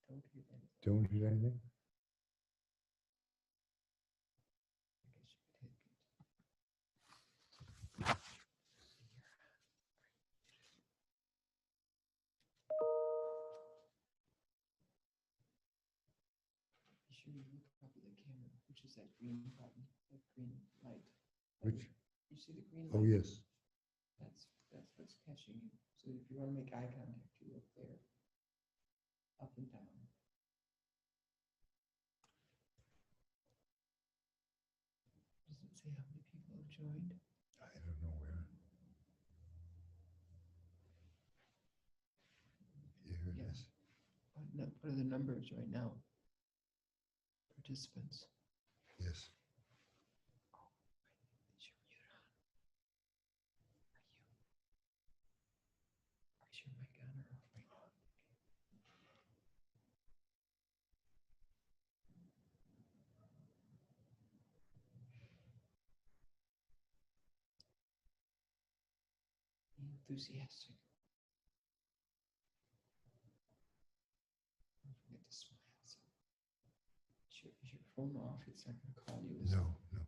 Don't hit anything. Don't hit anything? I guess you could hit it. Be sure you look up at the camera, which is that green button, that green light. Which? You see the green Oh, light? yes. That's what's catching you. So if you want to make eye contact, you look there, up and down. Does it say how many people have joined? I don't know where. Here it Yeah. is. What are the numbers right now? Participants. Yes. Is your mute on? Or is your mic on or off right now? Enthusiastic. Don't forget to smile. So is your phone off? It's not going to call you. Is it? No, no.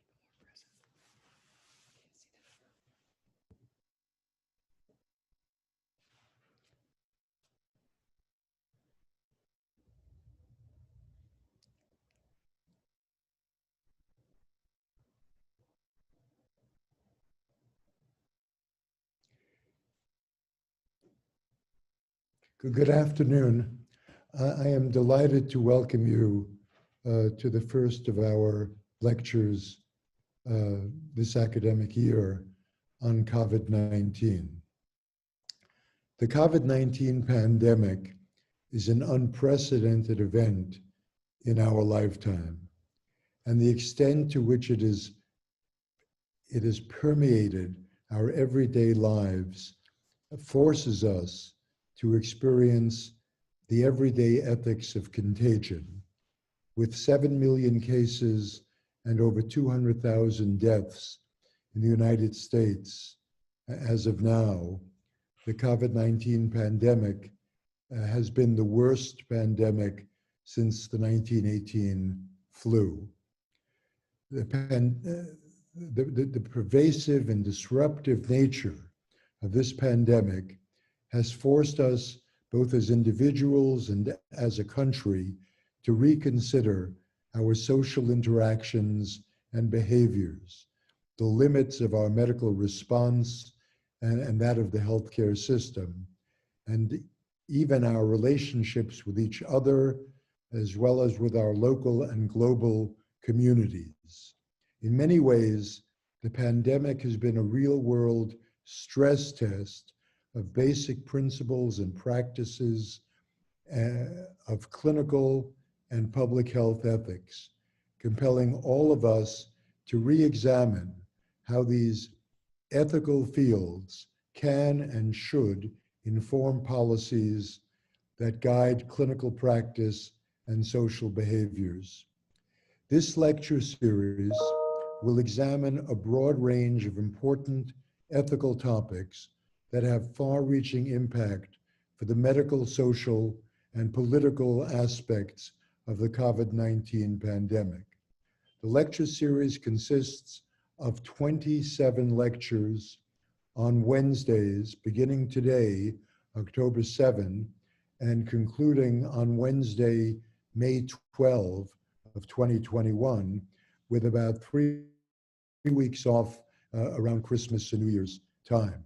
People are present. Can't see the number. Good afternoon. I am delighted to welcome you to the first of our lectures this academic year on COVID-19. The COVID-19 pandemic is an unprecedented event in our lifetime, and the extent to which it has permeated our everyday lives forces us to experience the everyday ethics of contagion. With 7 million cases and over 200,000 deaths in the United States as of now, the COVID-19 pandemic has been the worst pandemic since the 1918 flu. The pervasive and disruptive nature of this pandemic has forced us, both as individuals and as a country, to reconsider our social interactions and behaviors, the limits of our medical response and that of the healthcare system, and even our relationships with each other, as well as with our local and global communities. In many ways, the pandemic has been a real-world stress test of basic principles and practices of clinical and public health ethics, compelling all of us to re-examine how these ethical fields can and should inform policies that guide clinical practice and social behaviors. This lecture series will examine a broad range of important ethical topics that have far-reaching impact for the medical, social, and political aspects of the COVID-19 pandemic. The lecture series consists of 27 lectures on Wednesdays, beginning today, October 7, and concluding on Wednesday, May 12 of 2021, with about 3 weeks off around Christmas and New Year's time.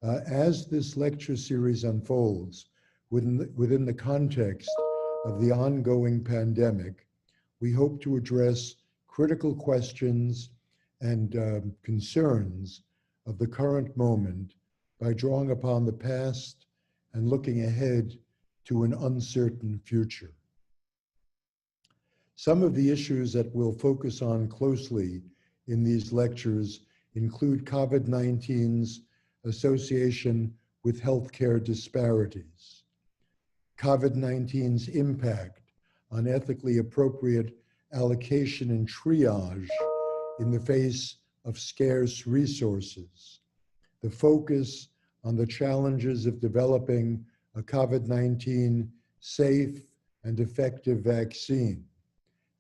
As this lecture series unfolds within the context of the ongoing pandemic, we hope to address critical questions and concerns of the current moment by drawing upon the past and looking ahead to an uncertain future. Some of the issues that we'll focus on closely in these lectures include COVID-19's association with healthcare disparities, COVID-19's impact on ethically appropriate allocation and triage in the face of scarce resources, the focus on the challenges of developing a COVID-19 safe and effective vaccine,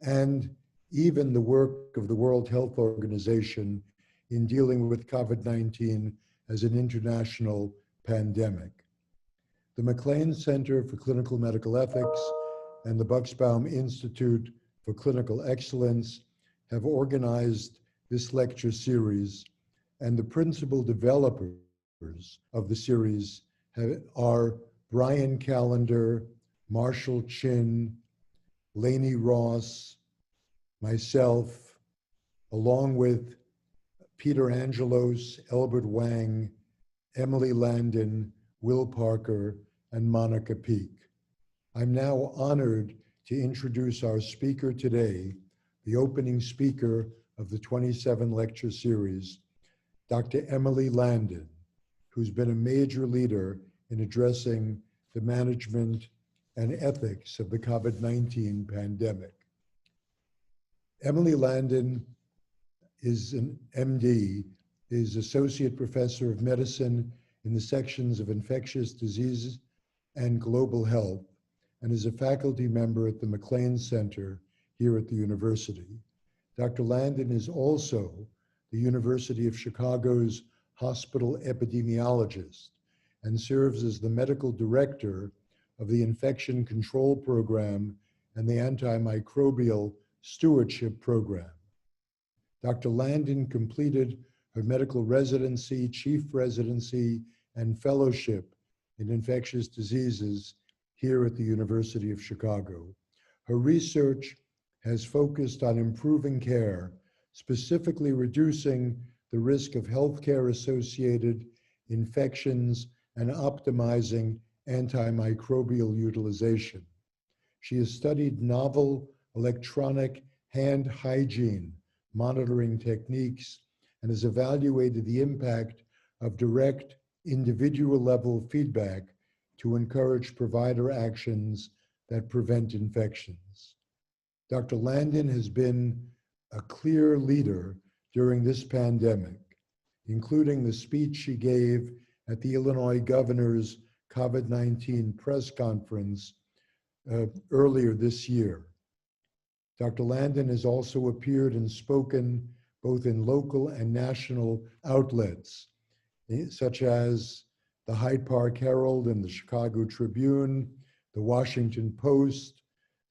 and even the work of the World Health Organization in dealing with COVID-19 as an international pandemic. The McLean Center for Clinical Medical Ethics and the Bucksbaum Institute for Clinical Excellence have organized this lecture series, and the principal developers of the series are Brian Callender, Marshall Chin, Lainey Ross, myself, along with Peter Angelos, Elbert Wang, Emily Landon, Will Parker, and Monica Peak. I'm now honored to introduce our speaker today, the opening speaker of the 27 lecture series, Dr. Emily Landon, who's been a major leader in addressing the management and ethics of the COVID-19 pandemic. Emily Landon is an MD, is Associate Professor of Medicine in the sections of Infectious Diseases and Global Health, and is a faculty member at the McLean Center here at the university. Dr. Landon is also the University of Chicago's hospital epidemiologist and serves as the medical director of the Infection Control Program and the Antimicrobial Stewardship Program. Dr. Landon completed her medical residency, chief residency, and fellowship in infectious diseases here at the University of Chicago. Her research has focused on improving care, specifically reducing the risk of healthcare-associated infections and optimizing antimicrobial utilization. She has studied novel electronic hand hygiene monitoring techniques and has evaluated the impact of direct individual-level feedback to encourage provider actions that prevent infections. Dr. Landon has been a clear leader during this pandemic, including the speech she gave at the Illinois governor's COVID-19 press conference earlier this year. Dr. Landon has also appeared and spoken both in local and national outlets, such as the Hyde Park Herald and the Chicago Tribune, the Washington Post,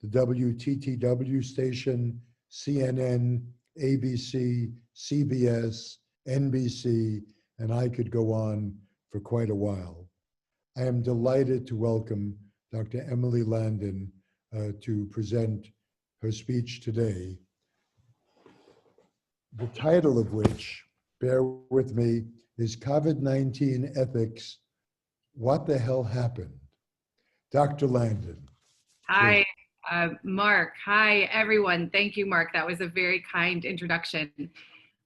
the WTTW station, CNN, ABC, CBS, NBC, and I could go on for quite a while. I am delighted to welcome Dr. Emily Landon to present her speech today, the title of which, bear with me, is COVID-19 Ethics, What the Hell Happened? Dr. Landon. Hi, Mark. Hi, everyone. Thank you, Mark. That was a very kind introduction.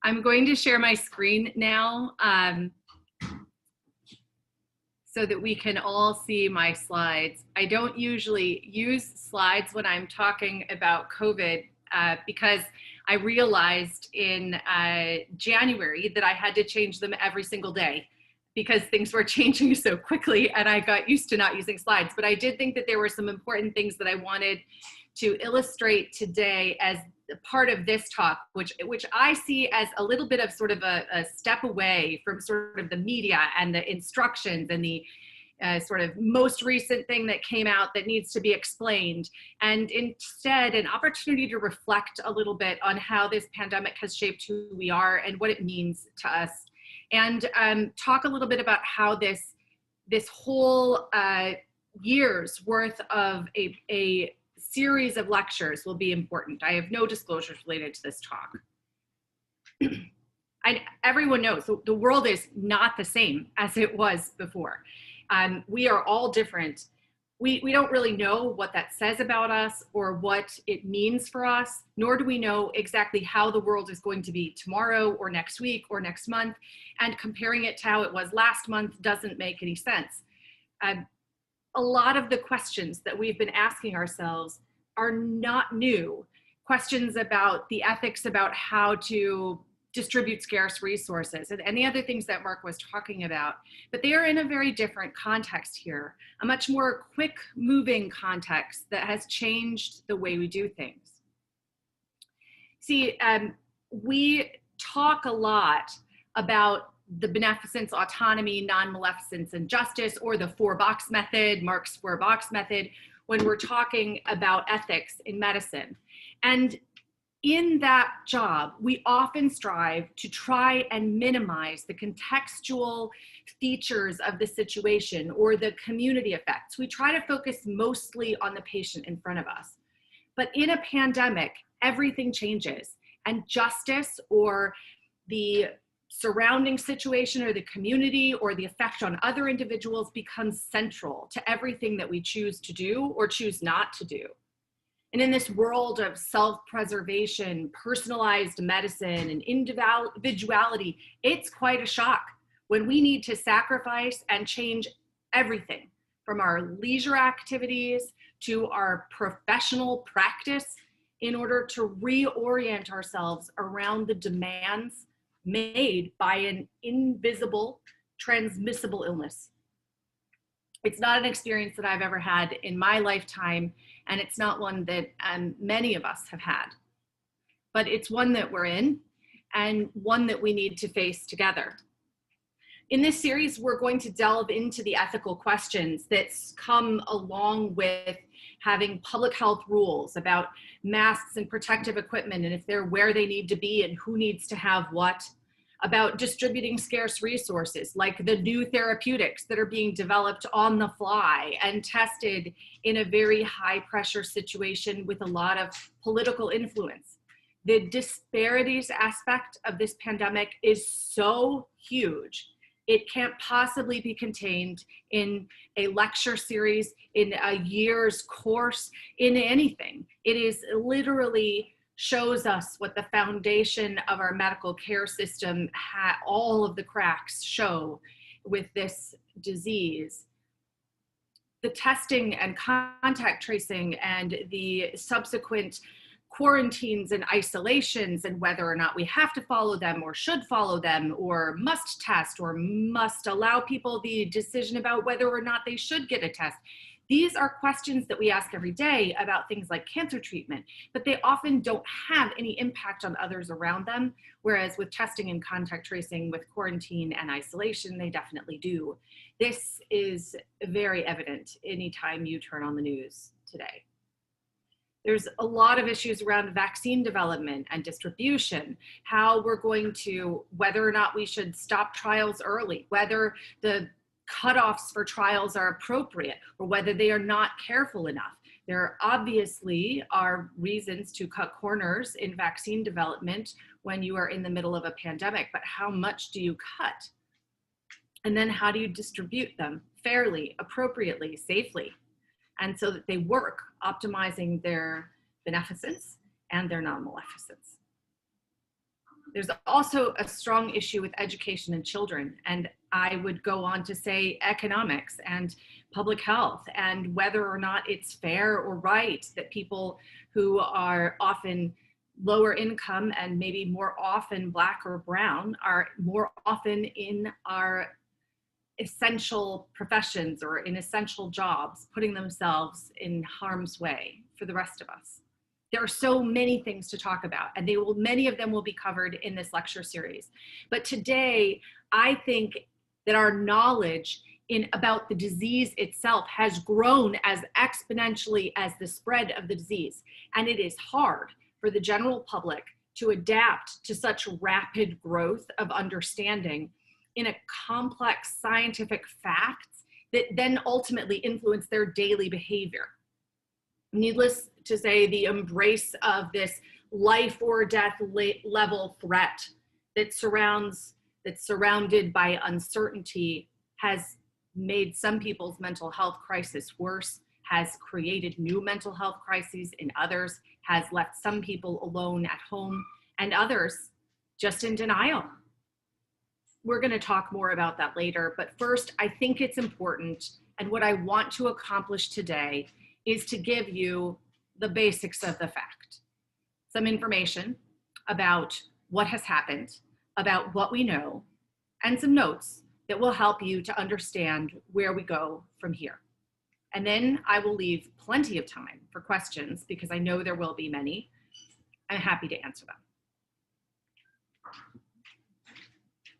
I'm going to share my screen now so that we can all see my slides. I don't usually use slides when I'm talking about COVID because I realized in January that I had to change them every single day because things were changing so quickly and I got used to not using slides. But I did think that there were some important things that I wanted to illustrate today as part of this talk, which I see as a little bit of sort of a step away from sort of the media and the instructions and the sort of most recent thing that came out that needs to be explained, and instead an opportunity to reflect a little bit on how this pandemic has shaped who we are and what it means to us, and talk a little bit about how this whole year's worth of a series of lectures will be important. I have no disclosures related to this talk. everyone knows the world is not the same as it was before. We are all different. We don't really know what that says about us or what it means for us, nor do we know exactly how the world is going to be tomorrow or next week or next month. And comparing it to how it was last month doesn't make any sense. A lot of the questions that we've been asking ourselves are not new. Questions about the ethics about how to distribute scarce resources and any other things that Mark was talking about, but they are in a very different context here, a much more quick moving context that has changed the way we do things. See, we talk a lot about the beneficence, autonomy, non-maleficence, and justice, or the 4-box method, Mark's 4-box method, when we're talking about ethics in medicine. And in that job, we often strive to try and minimize the contextual features of the situation or the community effects. We try to focus mostly on the patient in front of us. But in a pandemic, everything changes, and justice or the surrounding situation or the community or the effect on other individuals becomes central to everything that we choose to do or choose not to do. And in this world of self-preservation, personalized medicine, and individuality, it's quite a shock when we need to sacrifice and change everything from our leisure activities to our professional practice in order to reorient ourselves around the demands made by an invisible, transmissible illness. It's not an experience that I've ever had in my lifetime, and it's not one that many of us have had. But it's one that we're in, and one that we need to face together. In this series, we're going to delve into the ethical questions that come along with having public health rules about masks and protective equipment, and if they're where they need to be and who needs to have what, about distributing scarce resources like the new therapeutics that are being developed on the fly and tested in a very high pressure situation with a lot of political influence. The disparities aspect of this pandemic is so huge. It can't possibly be contained in a lecture series, in a year's course, in anything. It is literally shows us what the foundation of our medical care system, all of the cracks show with this disease. The testing and contact tracing and the subsequent quarantines and isolations and whether or not we have to follow them or should follow them or must test or must allow people the decision about whether or not they should get a test. These are questions that we ask every day about things like cancer treatment, but they often don't have any impact on others around them, whereas with testing and contact tracing, with quarantine and isolation, they definitely do. This is very evident anytime you turn on the news today. There's a lot of issues around vaccine development and distribution, how we're going to, whether or not we should stop trials early, whether the cutoffs for trials are appropriate or whether they are not careful enough. There obviously are reasons to cut corners in vaccine development when you are in the middle of a pandemic, but how much do you cut? And then how do you distribute them fairly, appropriately, safely, and so that they work, optimizing their beneficence and their non-maleficence. There's also a strong issue with education in children, and I would go on to say economics and public health and whether or not it's fair or right that people who are often lower income and maybe more often Black or brown are more often in our essential professions or in essential jobs, putting themselves in harm's way for the rest of us. There are so many things to talk about, and many of them will be covered in this lecture series. But today, I think that our knowledge about the disease itself has grown as exponentially as the spread of the disease. And it is hard for the general public to adapt to such rapid growth of understanding in a complex scientific facts that then ultimately influence their daily behavior. Needless to say, the embrace of this life or death level threat that's surrounded by uncertainty has made some people's mental health crisis worse, has created new mental health crises in others, has left some people alone at home, and others just in denial. We're going to talk more about that later, but first, I think it's important, and what I want to accomplish today is to give you the basics of the fact. Some information about what has happened, about what we know, and some notes that will help you to understand where we go from here. And then I will leave plenty of time for questions because I know there will be many. I'm happy to answer them.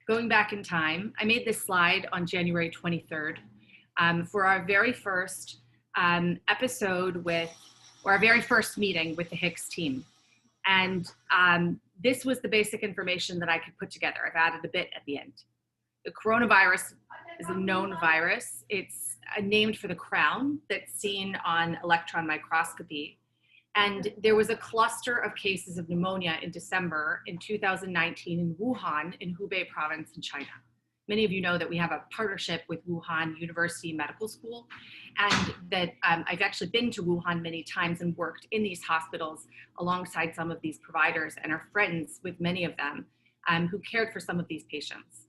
Going back in time, I made this slide on January 23rd for our very first episode with, or our very first meeting with the Hicks team. And this was the basic information that I could put together. I've added a bit at the end. The coronavirus is a known virus. It's named for the crown that's seen on electron microscopy. And there was a cluster of cases of pneumonia in December in 2019 in Wuhan, in Hubei province in China. Many of you know that we have a partnership with Wuhan University Medical School, and that I've actually been to Wuhan many times and worked in these hospitals alongside some of these providers and are friends with many of them who cared for some of these patients.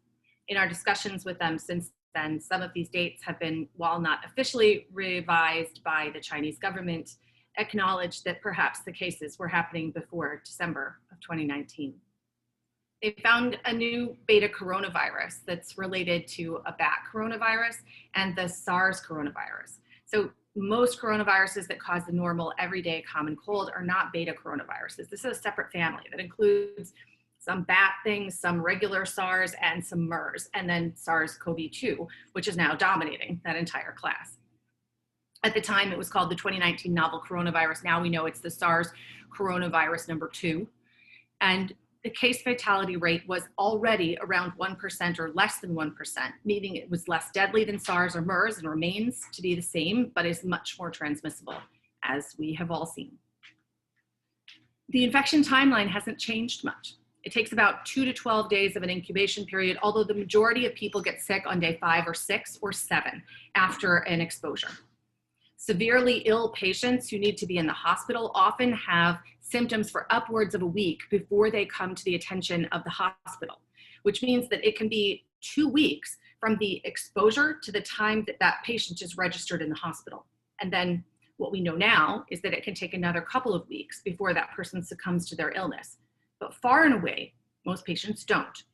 In our discussions with them since then, some of these dates have been, while not officially revised by the Chinese government, acknowledged that perhaps the cases were happening before December of 2019. They found a new beta coronavirus that's related to a bat coronavirus and the SARS coronavirus. So most coronaviruses that cause the normal everyday common cold are not beta coronaviruses. This is a separate family that includes some bat things, some regular SARS, and some MERS, and then SARS-CoV-2, which is now dominating that entire class. At the time, it was called the 2019 novel coronavirus. Now we know it's the SARS coronavirus number 2. And the case fatality rate was already around 1% or less than 1%, meaning it was less deadly than SARS or MERS and remains to be the same, but is much more transmissible, as we have all seen. The infection timeline hasn't changed much. It takes about 2 to 12 days of an incubation period, although the majority of people get sick on day 5 or 6 or 7 after an exposure. Severely ill patients who need to be in the hospital often have symptoms for upwards of a week before they come to the attention of the hospital, which means that it can be 2 weeks from the exposure to the time that that patient is registered in the hospital. And then what we know now is that it can take another couple of weeks before that person succumbs to their illness. But far and away, most patients don't.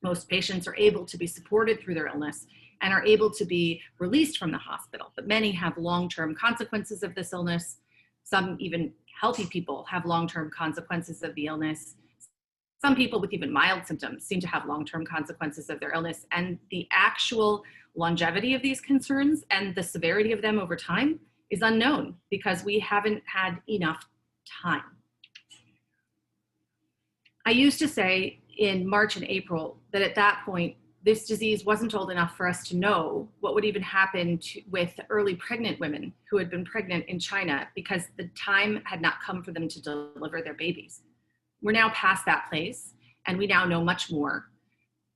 Most patients are able to be supported through their illness and are able to be released from the hospital. But many have long-term consequences of this illness. Some even healthy people have long-term consequences of the illness. Some people with even mild symptoms seem to have long-term consequences of their illness. And the actual longevity of these concerns and the severity of them over time is unknown because we haven't had enough time. I used to say in March and April that at that point, this disease wasn't old enough for us to know what would even happen with early pregnant women who had been pregnant in China because the time had not come for them to deliver their babies. We're now past that place, and we now know much more,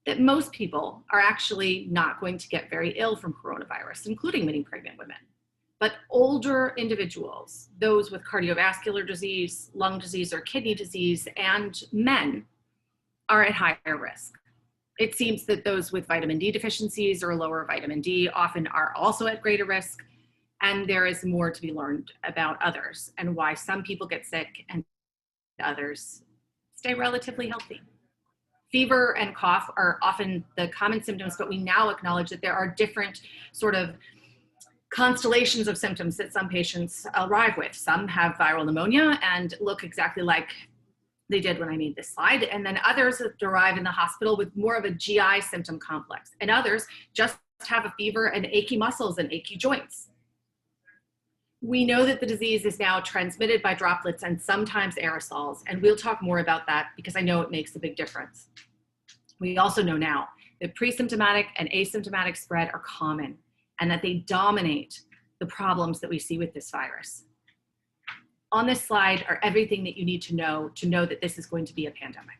that most people are actually not going to get very ill from coronavirus, including many pregnant women. But older individuals, those with cardiovascular disease, lung disease, or kidney disease, and men are at higher risk. It seems that those with vitamin D deficiencies or lower vitamin D often are also at greater risk, and there is more to be learned about others and why some people get sick and others stay relatively healthy. Fever and cough are often the common symptoms, but we now acknowledge that there are different sort of constellations of symptoms that some patients arrive with. Some have viral pneumonia and look exactly like they did when I made this slide, and then others arrive in the hospital with more of a GI symptom complex, and others just have a fever and achy muscles and achy joints. We know that the disease is now transmitted by droplets and sometimes aerosols, and we'll talk more about that because I know it makes a big difference. We also know now that pre-symptomatic and asymptomatic spread are common and that they dominate the problems that we see with this virus. On this slide are everything that you need to know that this is going to be a pandemic.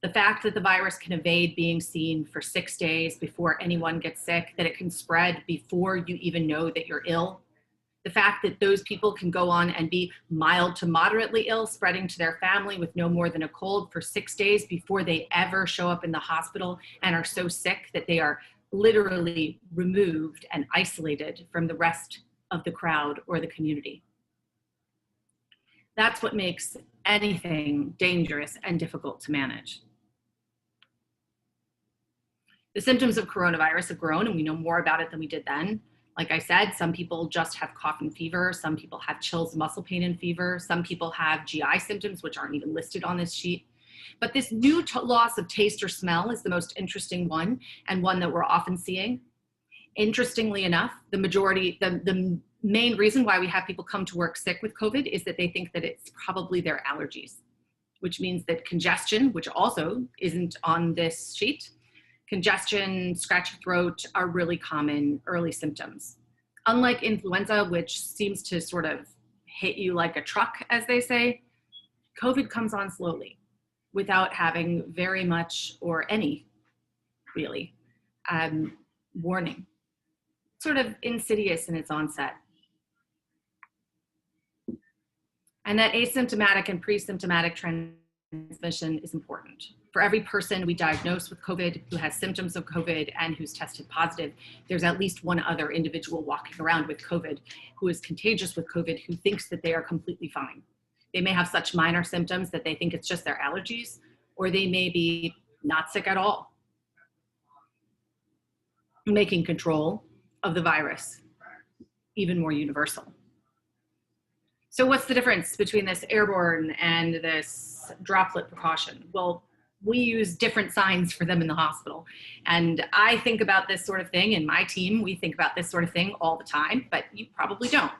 The fact that the virus can evade being seen for 6 days before anyone gets sick, that it can spread before you even know that you're ill. The fact that those people can go on and be mild to moderately ill, spreading to their family with no more than a cold for 6 days before they ever show up in the hospital and are so sick that they are literally removed and isolated from the rest of the crowd or the community. That's what makes anything dangerous and difficult to manage. The symptoms of coronavirus have grown, and we know more about it than we did then. Like I said, some people just have cough and fever. Some people have chills, muscle pain, and fever. Some people have GI symptoms, which aren't even listed on this sheet. But this new loss of taste or smell is the most interesting one, and one that we're often seeing. Interestingly enough, the main reason why we have people come to work sick with COVID is that they think that it's probably their allergies, which means that congestion, which also isn't on this sheet, congestion, scratchy throat are really common early symptoms. Unlike influenza, which seems to sort of hit you like a truck, as they say, COVID comes on slowly without having very much or any, really, warning. Sort of insidious in its onset. And that asymptomatic and pre-symptomatic transmission is important. For every person we diagnose with COVID who has symptoms of COVID and who's tested positive, there's at least one other individual walking around with COVID who is contagious with COVID who thinks that they are completely fine. They may have such minor symptoms that they think it's just their allergies, or they may be not sick at all. Making control of the virus even more universal. So what's the difference between this airborne and this droplet precaution? Well, we use different signs for them in the hospital. And I think about this sort of thing, and my team, we think about this sort of thing all the time, but you probably don't.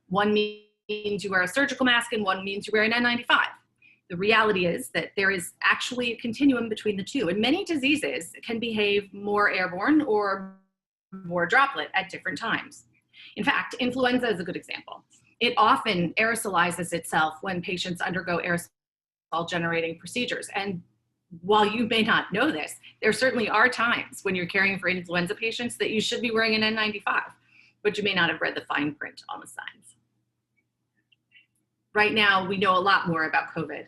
One means you wear a surgical mask and one means you wear an N95. The reality is that there is actually a continuum between the two, and many diseases can behave more airborne or more droplet at different times. In fact, influenza is a good example. It often aerosolizes itself when patients undergo aerosol generating procedures. And while you may not know this, there certainly are times when you're caring for influenza patients that you should be wearing an N95, but you may not have read the fine print on the signs. Right now, we know a lot more about COVID,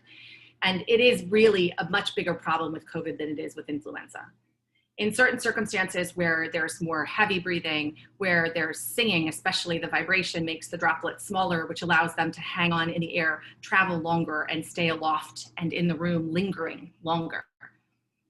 and it is really a much bigger problem with COVID than it is with influenza. In certain circumstances where there's more heavy breathing, where there's singing, especially the vibration makes the droplets smaller, which allows them to hang on in the air, travel longer, and stay aloft and in the room lingering longer.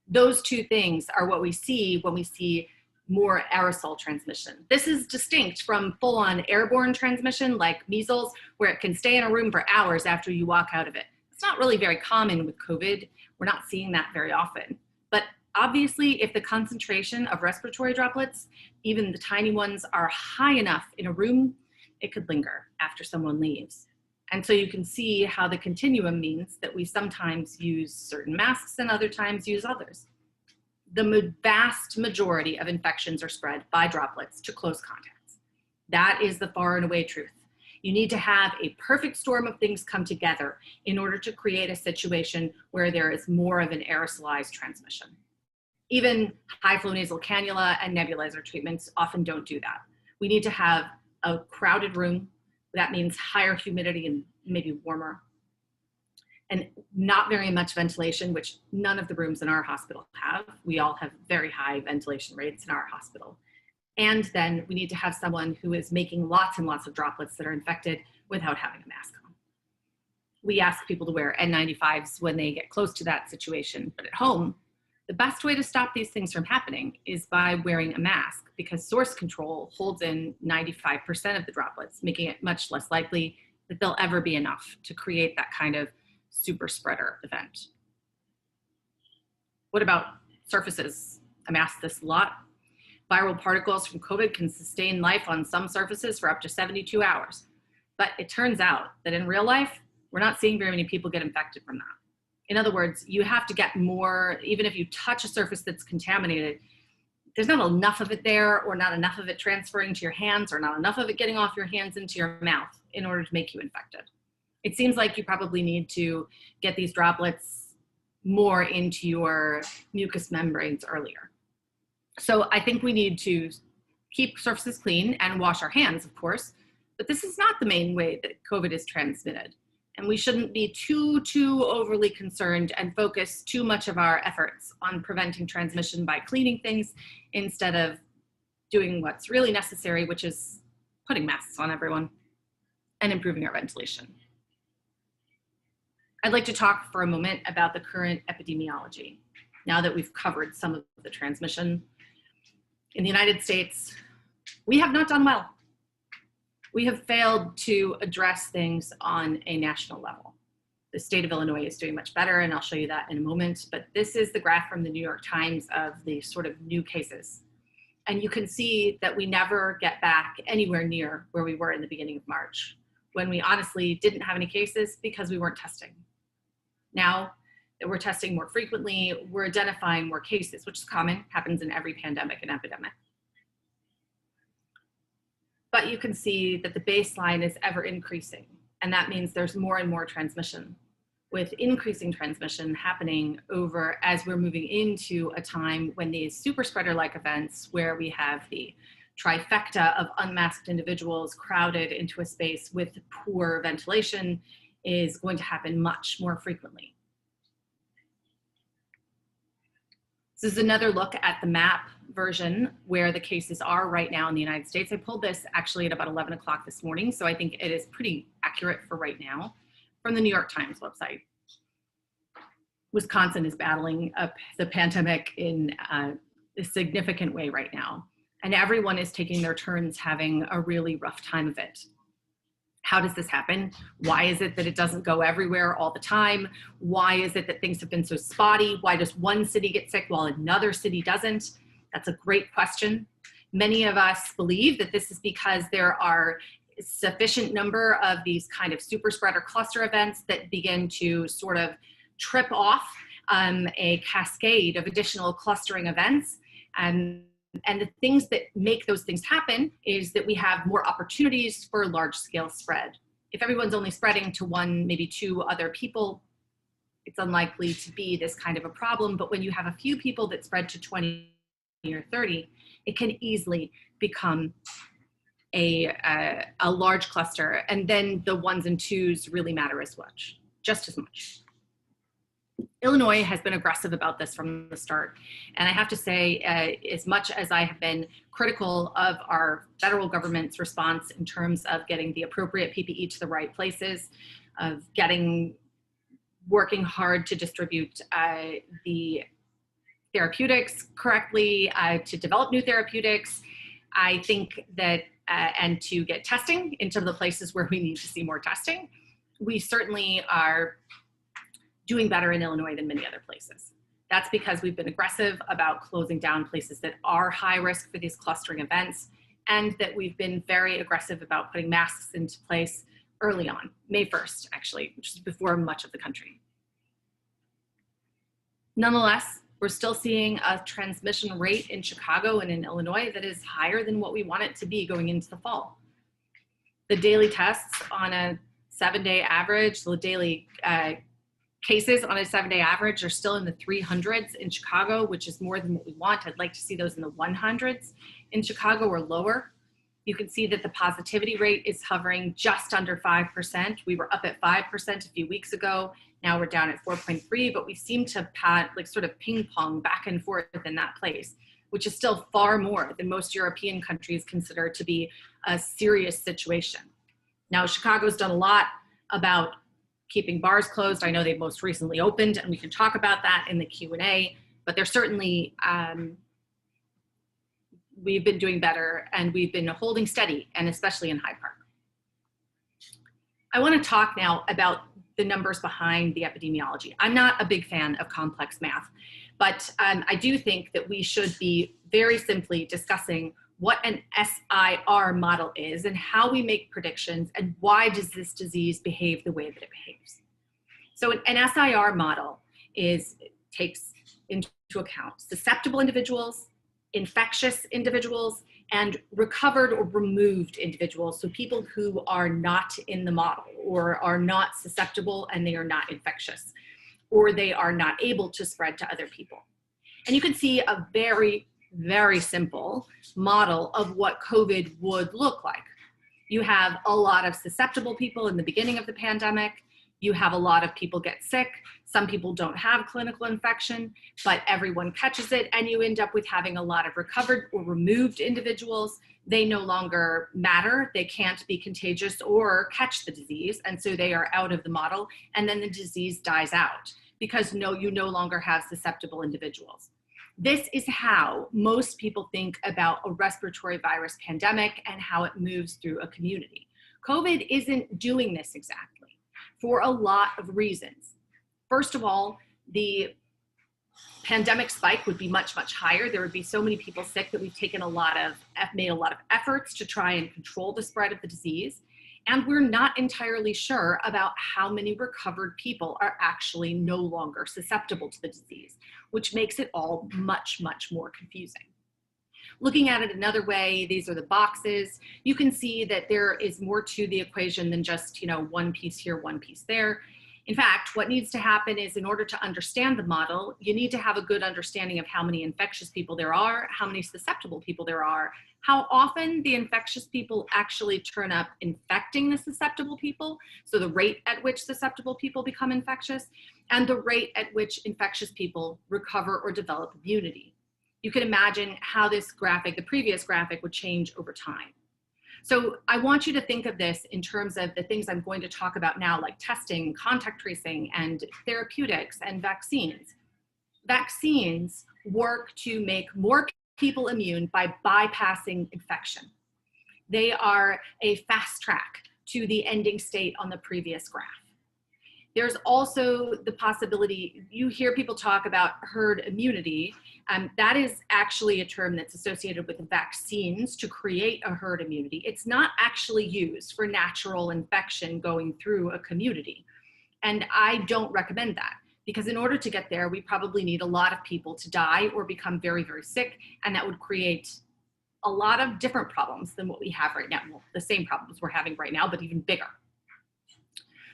Those two things are what we see when we see more aerosol transmission. This is distinct from full-on airborne transmission like measles, where it can stay in a room for hours after you walk out of it. It's not really very common with COVID. We're not seeing that very often. But obviously, if the concentration of respiratory droplets, even the tiny ones, are high enough in a room, it could linger after someone leaves. And so you can see how the continuum means that we sometimes use certain masks and other times use others. The vast majority of infections are spread by droplets to close contacts. That is the far and away truth. You need to have a perfect storm of things come together in order to create a situation where there is more of an aerosolized transmission. Even high flow nasal cannula and nebulizer treatments often don't do that. We need to have a crowded room. That means higher humidity and maybe warmer. And not very much ventilation, which none of the rooms in our hospital have. We all have very high ventilation rates in our hospital. And then we need to have someone who is making lots and lots of droplets that are infected without having a mask on. We ask people to wear N95s when they get close to that situation, but at home, the best way to stop these things from happening is by wearing a mask, because source control holds in 95% of the droplets, making it much less likely that there'll ever be enough to create that kind of super spreader event. What about surfaces? I'm asked this a lot. Viral particles from COVID can sustain life on some surfaces for up to 72 hours. But it turns out that in real life, we're not seeing very many people get infected from that. In other words, you have to get more, even if you touch a surface that's contaminated, there's not enough of it there, or not enough of it transferring to your hands, or not enough of it getting off your hands into your mouth in order to make you infected. It seems like you probably need to get these droplets more into your mucous membranes earlier. So I think we need to keep surfaces clean and wash our hands, of course, but this is not the main way that COVID is transmitted. And we shouldn't be too overly concerned and focus too much of our efforts on preventing transmission by cleaning things instead of doing what's really necessary, which is putting masks on everyone and improving our ventilation. I'd like to talk for a moment about the current epidemiology, now that we've covered some of the transmission. In the United States, we have not done well. We have failed to address things on a national level. The state of Illinois is doing much better, and I'll show you that in a moment, but this is the graph from the New York Times of the sort of new cases. And you can see that we never get back anywhere near where we were in the beginning of March, when we honestly didn't have any cases because we weren't testing. Now that we're testing more frequently, we're identifying more cases, which is common, happens in every pandemic and epidemic. But you can see that the baseline is ever increasing, and that means there's more and more transmission, with increasing transmission happening over as we're moving into a time when these super spreader-like events, where we have the trifecta of unmasked individuals crowded into a space with poor ventilation, is going to happen much more frequently. This is another look at the map version where the cases are right now in the United States. I pulled this actually at about 11 o'clock this morning, so I think it is pretty accurate for right now, from the New York Times website. Wisconsin is battling up the pandemic in a significant way right now, and everyone is taking their turns having a really rough time of it. How does this happen? Why is it that it doesn't go everywhere all the time? Why is it that things have been so spotty? Why does one city get sick while another city doesn't? That's a great question. Many of us believe that this is because there are a sufficient number of these kind of super spreader cluster events that begin to sort of trip off a cascade of additional clustering events. And the things that make those things happen is that we have more opportunities for large scale spread. If everyone's only spreading to one, maybe two other people, it's unlikely to be this kind of a problem. But when you have a few people that spread to 20 or 30, it can easily become a large cluster. And then the ones and twos really matter just as much. Illinois has been aggressive about this from the start. And I have to say, as much as I have been critical of our federal government's response in terms of getting the appropriate PPE to the right places, of working hard to distribute the therapeutics correctly, to develop new therapeutics, I think that, and to get testing into the places where we need to see more testing, we certainly are doing better in Illinois than many other places. That's because we've been aggressive about closing down places that are high risk for these clustering events, and that we've been very aggressive about putting masks into place early on, May 1st, actually, which is before much of the country. Nonetheless, we're still seeing a transmission rate in Chicago and in Illinois that is higher than what we want it to be going into the fall. The daily tests on a 7-day average, the daily cases on a 7-day average are still in the 300s in Chicago, which is more than what we want. I'd like to see those in the 100s in Chicago or lower. You can see that the positivity rate is hovering just under 5%. We were up at 5% a few weeks ago. Now we're down at 4.3, but we seem to sort of ping pong back and forth in that place, which is still far more than most European countries consider to be a serious situation. Now, Chicago's done a lot about keeping bars closed. I know they've most recently opened, and we can talk about that in the Q&A, but they're certainly, we've been doing better, and we've been holding steady, and especially in Hyde Park. I want to talk now about the numbers behind the epidemiology. I'm not a big fan of complex math, but I do think that we should be very simply discussing what an SIR model is and how we make predictions and why does this disease behave the way that it behaves. So an SIR model takes into account susceptible individuals, infectious individuals, and recovered or removed individuals, so people who are not in the model or are not susceptible and they are not infectious. or they are not able to spread to other people. And you can see a very, very simple model of what COVID would look like. You have a lot of susceptible people in the beginning of the pandemic. You have a lot of people get sick. Some people don't have clinical infection, but everyone catches it, and you end up with having a lot of recovered or removed individuals. They no longer matter. They can't be contagious or catch the disease, and so they are out of the model, and then the disease dies out because you no longer have susceptible individuals. This is how most people think about a respiratory virus pandemic and how it moves through a community. COVID isn't doing this exactly for a lot of reasons. First of all, the pandemic spike would be much, much higher. There would be so many people sick that we've made a lot of efforts to try and control the spread of the disease. And we're not entirely sure about how many recovered people are actually no longer susceptible to the disease, which makes it all much, much more confusing. Looking at it another way, these are the boxes. You can see that there is more to the equation than just, one piece here, one piece there. In fact, what needs to happen is, in order to understand the model, you need to have a good understanding of how many infectious people there are, how many susceptible people there are, how often the infectious people actually turn up infecting the susceptible people, so the rate at which susceptible people become infectious, and the rate at which infectious people recover or develop immunity. You can imagine how this graphic, the previous graphic, would change over time. So I want you to think of this in terms of the things I'm going to talk about now, like testing, contact tracing, and therapeutics and vaccines. Vaccines work to make more people immune by bypassing infection. They are a fast track to the ending state on the previous graph. There's also the possibility, you hear people talk about herd immunity. That is actually a term that's associated with vaccines to create a herd immunity. It's not actually used for natural infection going through a community. And I don't recommend that, because in order to get there, we probably need a lot of people to die or become very, very sick. And that would create a lot of different problems than what we have right now. Well, the same problems we're having right now, but even bigger.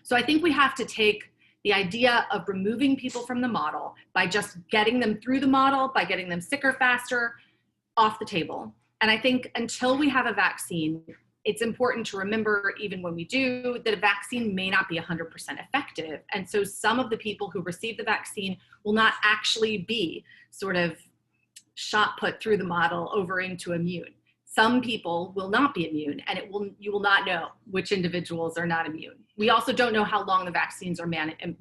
So I think we have to take the idea of removing people from the model by just getting them through the model, by getting them sicker faster, off the table. And I think until we have a vaccine, it's important to remember, even when we do, that a vaccine may not be 100% effective. And so some of the people who receive the vaccine will not actually be sort of shot put through the model over into immune. Some people will not be immune, and you will not know which individuals are not immune. We also don't know how long the vaccines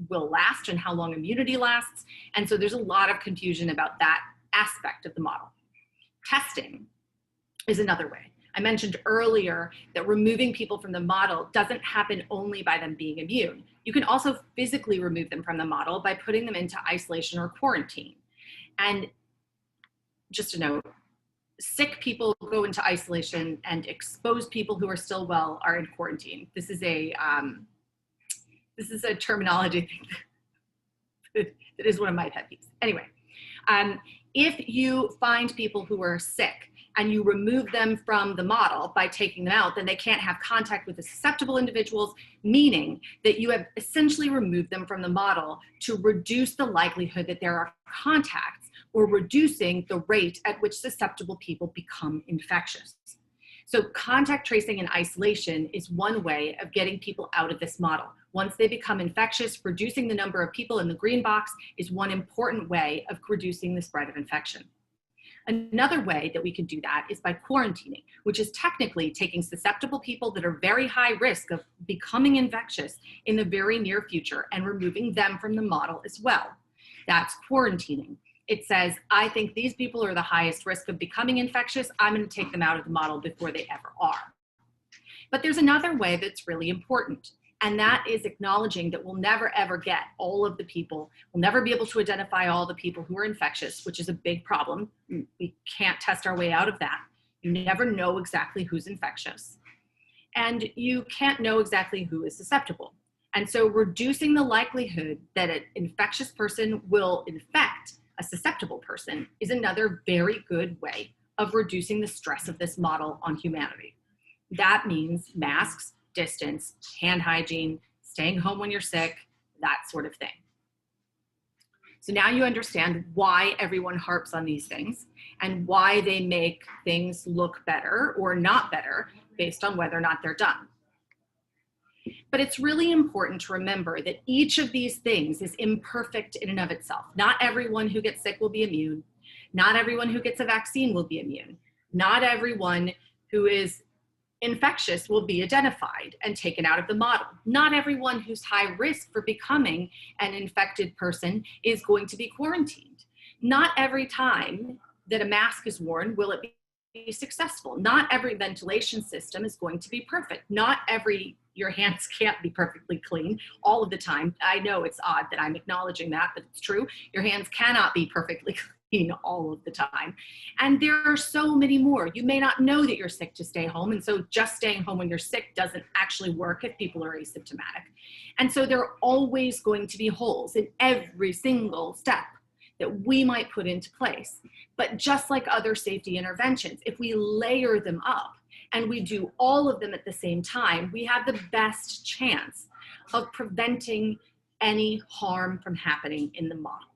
will last and how long immunity lasts. And so there's a lot of confusion about that aspect of the model. Testing is another way. I mentioned earlier that removing people from the model doesn't happen only by them being immune. You can also physically remove them from the model by putting them into isolation or quarantine. And just a note, sick people go into isolation, and exposed people who are still well are in quarantine. This is a terminology thing that is one of my pet peeves. Anyway, if you find people who are sick and you remove them from the model by taking them out, then they can't have contact with the susceptible individuals, meaning that you have essentially removed them from the model to reduce the likelihood that there are contacts, or reducing the rate at which susceptible people become infectious. So contact tracing and isolation is one way of getting people out of this model. Once they become infectious, reducing the number of people in the green box is one important way of reducing the spread of infection. Another way that we can do that is by quarantining, which is technically taking susceptible people that are very high risk of becoming infectious in the very near future and removing them from the model as well. That's quarantining. It says, I think these people are the highest risk of becoming infectious. I'm going to take them out of the model before they ever are. But there's another way that's really important, and that is acknowledging that we'll never ever get all of the people. We'll never be able to identify all the people who are infectious, which is a big problem. We can't test our way out of that. You never know exactly who's infectious. And you can't know exactly who is susceptible. And so reducing the likelihood that an infectious person will infect a susceptible person is another very good way of reducing the stress of this model on humanity. That means masks, distance, hand hygiene, staying home when you're sick, that sort of thing. So now you understand why everyone harps on these things and why they make things look better or not better based on whether or not they're done. But it's really important to remember that each of these things is imperfect in and of itself. Not everyone who gets sick will be immune. Not everyone who gets a vaccine will be immune. Not everyone who is infectious will be identified and taken out of the model. Not everyone who's high risk for becoming an infected person is going to be quarantined. Not every time that a mask is worn will it be successful. Not every ventilation system is going to be perfect. Not your hands can't be perfectly clean all of the time. I know it's odd that I'm acknowledging that, but it's true. Your hands cannot be perfectly clean all of the time. And there are so many more. You may not know that you're sick to stay home. And so just staying home when you're sick doesn't actually work if people are asymptomatic. And so there are always going to be holes in every single step that we might put into place. But just like other safety interventions, if we layer them up and we do all of them at the same time, we have the best chance of preventing any harm from happening in the model.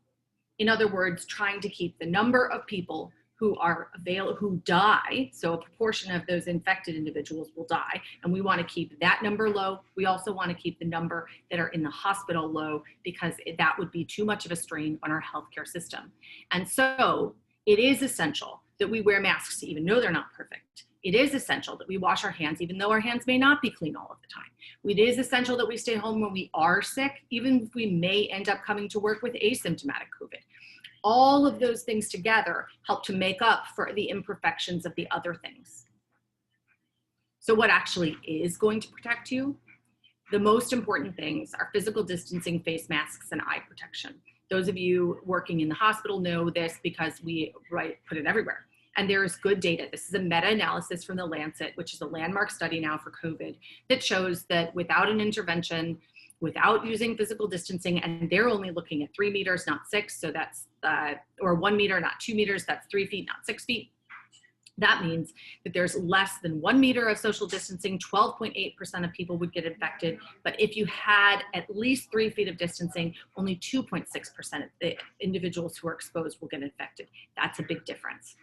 In other words, trying to keep the number of people who die, so a proportion of those infected individuals will die, and we want to keep that number low. We also want to keep the number that are in the hospital low, because that would be too much of a strain on our healthcare system. And so it is essential that we wear masks even though they're not perfect. It is essential that we wash our hands even though our hands may not be clean all of the time. It is essential that we stay home when we are sick, even if we may end up coming to work with asymptomatic COVID. All of those things together help to make up for the imperfections of the other things. So what actually is going to protect you? The most important things are physical distancing, face masks, and eye protection. Those of you working in the hospital know this because we put it everywhere. And there is good data. This is a meta-analysis from the Lancet, which is a landmark study now for COVID, that shows that without an intervention, without using physical distancing, and they're only looking at 3 meters, not 6, so that's, or 1 meter, not 2 meters, that's 3 feet, not 6 feet. That means that there's less than 1 meter of social distancing, 12.8% of people would get infected. But if you had at least 3 feet of distancing, only 2.6% of the individuals who are exposed will get infected. That's a big difference.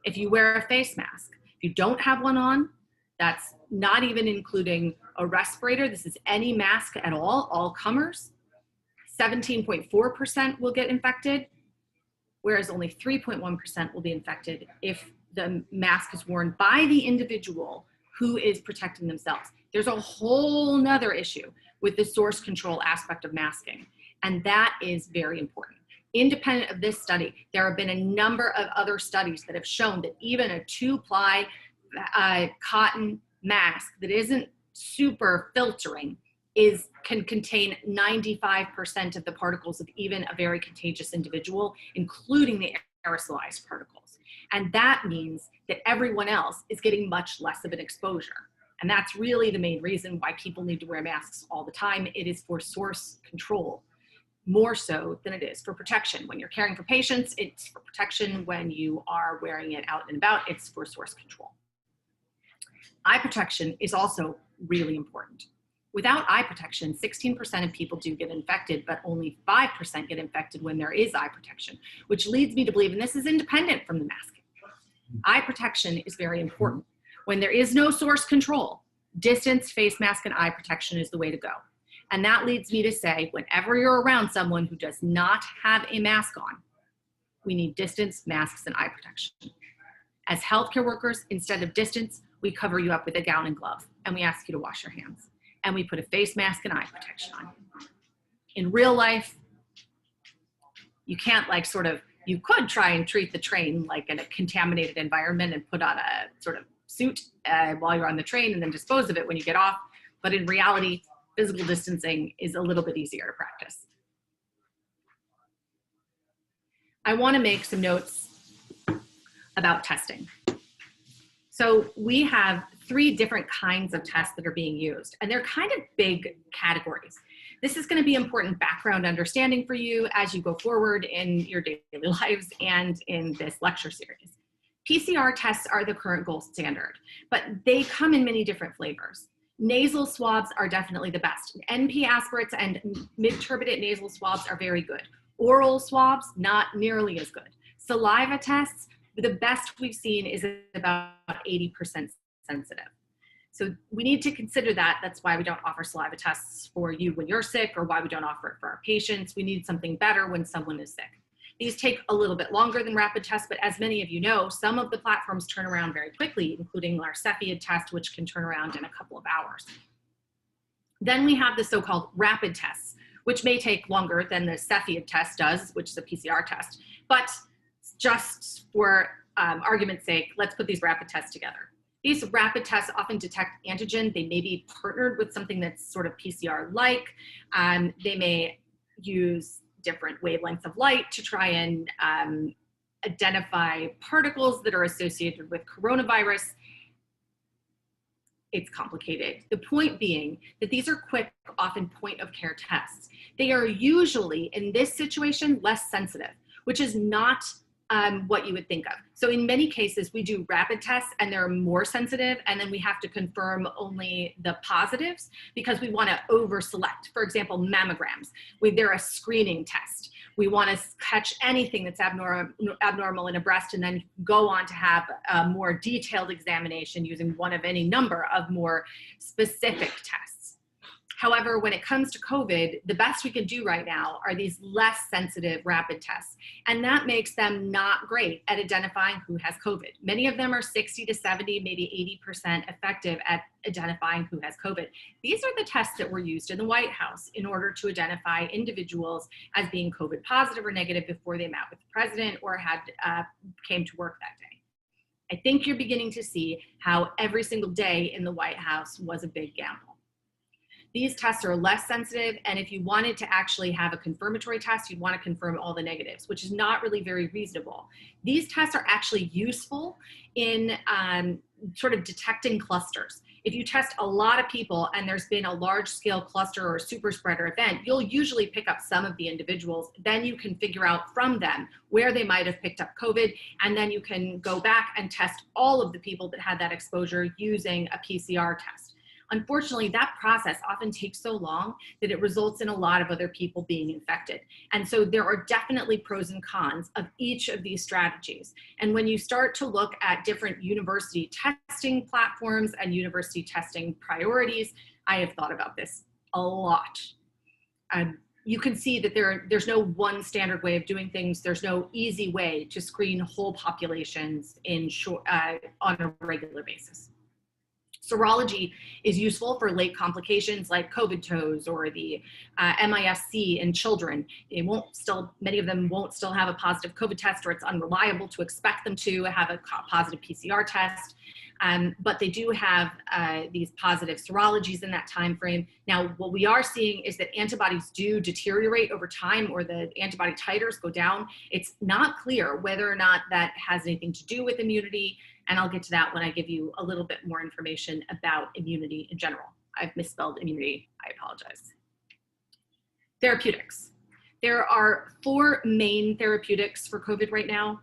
If you wear a face mask, if you don't have one on, that's not even including a respirator. This is any mask at all comers. 17.4% will get infected, whereas only 3.1% will be infected if the mask is worn by the individual who is protecting themselves. There's a whole nother issue with the source control aspect of masking, and that is very important. Independent of this study, there have been a number of other studies that have shown that even a 2-ply cotton mask that isn't super filtering can contain 95% of the particles of even a very contagious individual, including the aerosolized particles. And that means that everyone else is getting much less of an exposure. And that's really the main reason why people need to wear masks all the time. It is for source control, more so than it is for protection. When you're caring for patients, it's for protection. When you are wearing it out and about, it's for source control. Eye protection is also really important. Without eye protection, 16% of people do get infected, but only 5% get infected when there is eye protection, which leads me to believe, and this is independent from the masking, eye protection is very important. When there is no source control, distance, face mask, and eye protection is the way to go. And that leads me to say, whenever you're around someone who does not have a mask on, we need distance, masks, and eye protection. As healthcare workers, instead of distance, we cover you up with a gown and gloves, and we ask you to wash your hands. And we put a face mask and eye protection on. In real life, you can't you could try and treat the train like in a contaminated environment and put on a sort of suit while you're on the train and then dispose of it when you get off. But in reality, physical distancing is a little bit easier to practice. I want to make some notes about testing. So we have 3 different kinds of tests that are being used, and they're kind of big categories. This is going to be important background understanding for you as you go forward in your daily lives and in this lecture series. PCR tests are the current gold standard, but they come in many different flavors. Nasal swabs are definitely the best. NP aspirates and mid-turbinate nasal swabs are very good. Oral swabs, not nearly as good. Saliva tests, the best we've seen is about 80% sensitive. So we need to consider that. That's why we don't offer saliva tests for you when you're sick, or why we don't offer it for our patients. We need something better when someone is sick. These take a little bit longer than rapid tests, but as many of you know, some of the platforms turn around very quickly, including our cpEIJ test, which can turn around in a couple of hours. Then we have the so-called rapid tests, which may take longer than the cpEIJ test does, which is a PCR test. But just for argument's sake, let's put these rapid tests together. These rapid tests often detect antigen. They may be partnered with something that's sort of PCR-like. They may use different wavelengths of light to try and identify particles that are associated with coronavirus. It's complicated. The point being that these are quick, often point of care tests. They are usually, in this situation, less sensitive, which is not what you would think of. So in many cases, we do rapid tests and they're more sensitive, and then we have to confirm only the positives because we want to over select. For example, mammograms, they're a screening test. We want to catch anything that's abnormal in a breast and then go on to have a more detailed examination using one of any number of more specific tests. However, when it comes to COVID, the best we can do right now are these less sensitive rapid tests. And that makes them not great at identifying who has COVID. Many of them are 60 to 70, maybe 80% effective at identifying who has COVID. These are the tests that were used in the White House in order to identify individuals as being COVID positive or negative before they met with the president or had came to work that day. I think you're beginning to see how every single day in the White House was a big gamble. These tests are less sensitive, and if you wanted to actually have a confirmatory test, you'd want to confirm all the negatives, which is not really very reasonable. These tests are actually useful in sort of detecting clusters. If you test a lot of people and there's been a large-scale cluster or super spreader event, you'll usually pick up some of the individuals. Then you can figure out from them where they might have picked up COVID, and then you can go back and test all of the people that had that exposure using a PCR test. Unfortunately, that process often takes so long that it results in a lot of other people being infected. And so there are definitely pros and cons of each of these strategies. And when you start to look at different university testing platforms and university testing priorities, I have thought about this a lot. You can see that there's no one standard way of doing things. There's no easy way to screen whole populations on a regular basis. Serology is useful for late complications like COVID toes or the MISC in children. Many of them won't still have a positive COVID test, or it's unreliable to expect them to have a positive PCR test. But they do have these positive serologies in that time frame. Now, what we are seeing is that antibodies do deteriorate over time, or the antibody titers go down. It's not clear whether or not that has anything to do with immunity, and I'll get to that when I give you a little bit more information about immunity in general. I've misspelled immunity, I apologize. Therapeutics. There are 4 main therapeutics for COVID right now.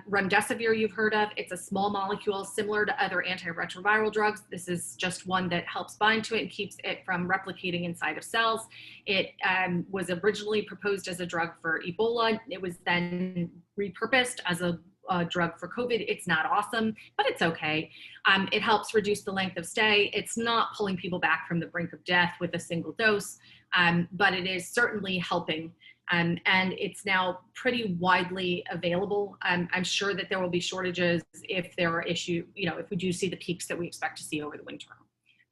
Remdesivir you've heard of. It's a small molecule similar to other antiretroviral drugs. This is just one that helps bind to it and keeps it from replicating inside of cells. It was originally proposed as a drug for Ebola. It was then repurposed as a drug for COVID. It's not awesome, but it's okay. It helps reduce the length of stay. It's not pulling people back from the brink of death with a single dose, but it is certainly helping. And it's now pretty widely available. I'm sure that there will be shortages if there are issues, if we do see the peaks that we expect to see over the winter.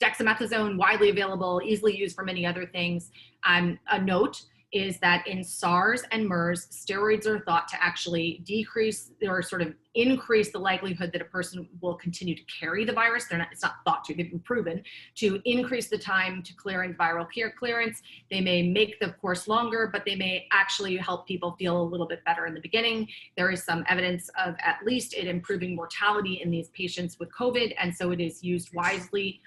Dexamethasone, widely available, easily used for many other things. A note is that in SARS and MERS, steroids are thought to actually decrease or sort of increase the likelihood that a person will continue to carry the virus. It's not thought to, they've been proven to increase the time to clearing viral clearance. They may make the course longer, but they may actually help people feel a little bit better in the beginning. There is some evidence of at least it improving mortality in these patients with COVID, and so it is used widely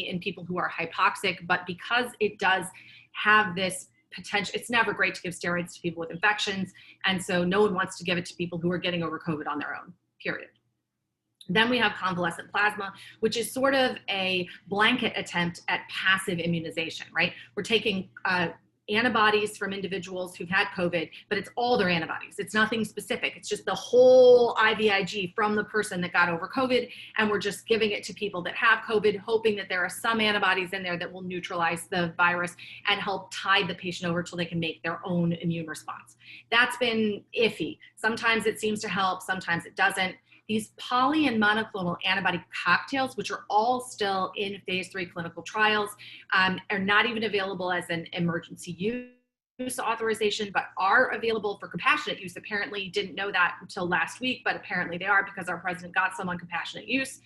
in people who are hypoxic, but because it does have this potential, it's never great to give steroids to people with infections, and so no one wants to give it to people who are getting over COVID on their own, period. Then we have convalescent plasma, which is sort of a blanket attempt at passive immunization, right? We're taking antibodies from individuals who've had COVID, but it's all their antibodies. It's nothing specific. It's just the whole IVIG from the person that got over COVID. And we're just giving it to people that have COVID, hoping that there are some antibodies in there that will neutralize the virus and help tide the patient over till they can make their own immune response. That's been iffy. Sometimes it seems to help, sometimes it doesn't. These poly and monoclonal antibody cocktails, which are all still in phase 3 clinical trials, are not even available as an emergency use authorization, but are available for compassionate use. Apparently didn't know that until last week, but apparently they are because our president got some on compassionate use.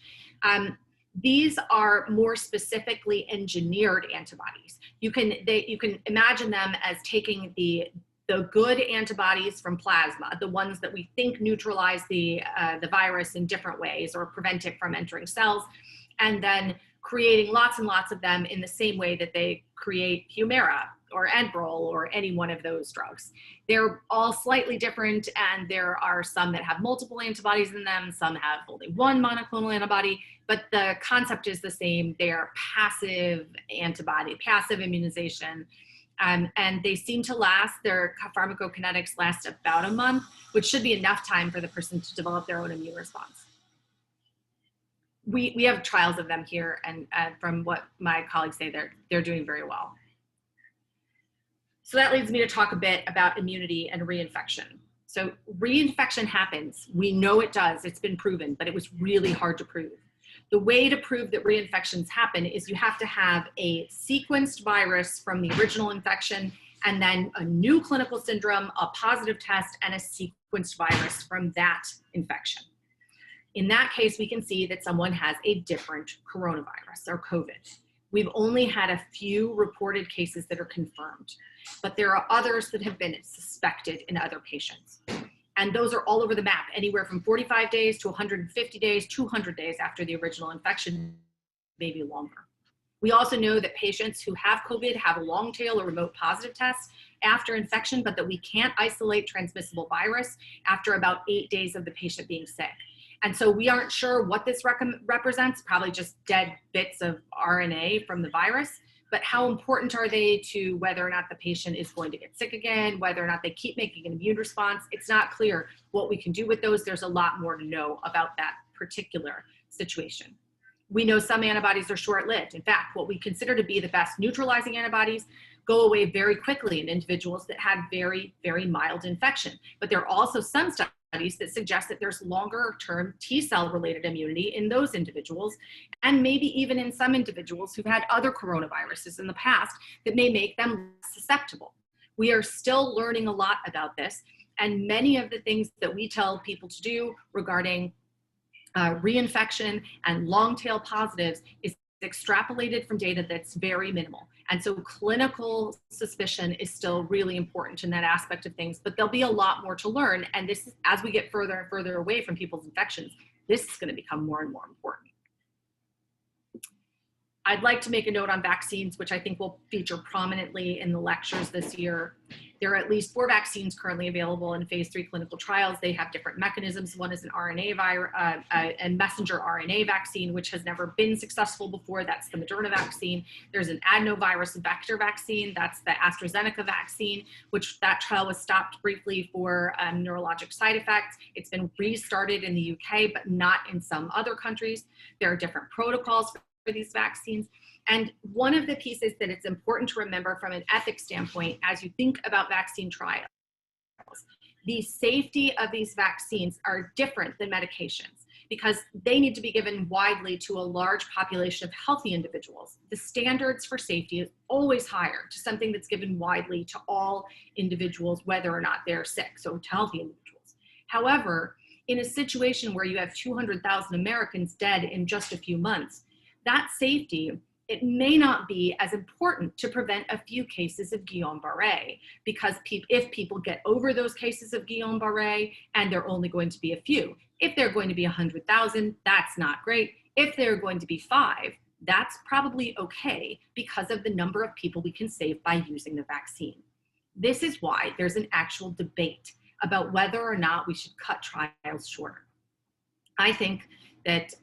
These are more specifically engineered antibodies. You can imagine them as taking the good antibodies from plasma, the ones that we think neutralize the virus in different ways or prevent it from entering cells, and then creating lots and lots of them in the same way that they create Humira or Enbrel or any one of those drugs. They're all slightly different, and there are some that have multiple antibodies in them, some have only one monoclonal antibody, but the concept is the same. They are passive antibody, passive immunization. And they seem to last, their pharmacokinetics last about a month, which should be enough time for the person to develop their own immune response. We have trials of them here, and from what my colleagues say, they're doing very well. So that leads me to talk a bit about immunity and reinfection. So reinfection happens. We know it does. It's been proven, but it was really hard to prove. The way to prove that reinfections happen is you have to have a sequenced virus from the original infection, and then a new clinical syndrome, a positive test, and a sequenced virus from that infection. In that case, we can see that someone has a different coronavirus or COVID. We've only had a few reported cases that are confirmed, but there are others that have been suspected in other patients. And those are all over the map, anywhere from 45 days to 150 days, 200 days after the original infection, maybe longer. We also know that patients who have COVID have a long tail or remote positive test after infection, but that we can't isolate transmissible virus after about 8 days of the patient being sick. And so we aren't sure what this represents, probably just dead bits of RNA from the virus. But how important are they to whether or not the patient is going to get sick again, whether or not they keep making an immune response? It's not clear what we can do with those. There's a lot more to know about that particular situation. We know some antibodies are short-lived. In fact, what we consider to be the best neutralizing antibodies go away very quickly in individuals that had very, very mild infection. But there are also some studies that suggest that there's longer-term T-cell related immunity in those individuals, and maybe even in some individuals who've had other coronaviruses in the past that may make them less susceptible. We are still learning a lot about this, and many of the things that we tell people to do regarding reinfection and long-tail positives is extrapolated from data that's very minimal. And so clinical suspicion is still really important in that aspect of things, but there'll be a lot more to learn. And this is, as we get further and further away from people's infections, this is going to become more and more important. I'd like to make a note on vaccines, which I think will feature prominently in the lectures this year. There are at least 4 vaccines currently available in phase 3 clinical trials. They have different mechanisms. One is an a messenger RNA vaccine, which has never been successful before. That's the Moderna vaccine. There's an adenovirus vector vaccine. That's the AstraZeneca vaccine, which that trial was stopped briefly for neurologic side effects. It's been restarted in the UK, but not in some other countries. There are different protocols for these vaccines. And one of the pieces that it's important to remember from an ethics standpoint, as you think about vaccine trials, the safety of these vaccines are different than medications because they need to be given widely to a large population of healthy individuals. The standards for safety is always higher to something that's given widely to all individuals, whether or not they're sick, so to healthy individuals. However, in a situation where you have 200,000 Americans dead in just a few months, that safety, it may not be as important to prevent a few cases of Guillain-Barré, because if people get over those cases of Guillain-Barré, and they're only going to be a few, if they're going to be 100,000, that's not great. If they're going to be 5, that's probably okay because of the number of people we can save by using the vaccine. This is why there's an actual debate about whether or not we should cut trials shorter. I think that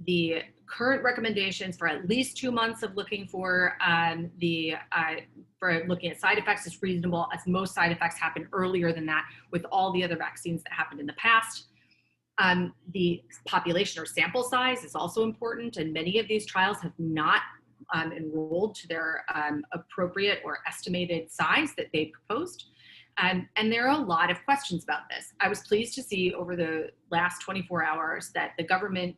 the current recommendations for at least 2 months of looking for looking at side effects is reasonable, as most side effects happen earlier than that with all the other vaccines that happened in the past. The population or sample size is also important, and many of these trials have not enrolled to their appropriate or estimated size that they proposed. And there are a lot of questions about this. I was pleased to see over the last 24 hours that the government,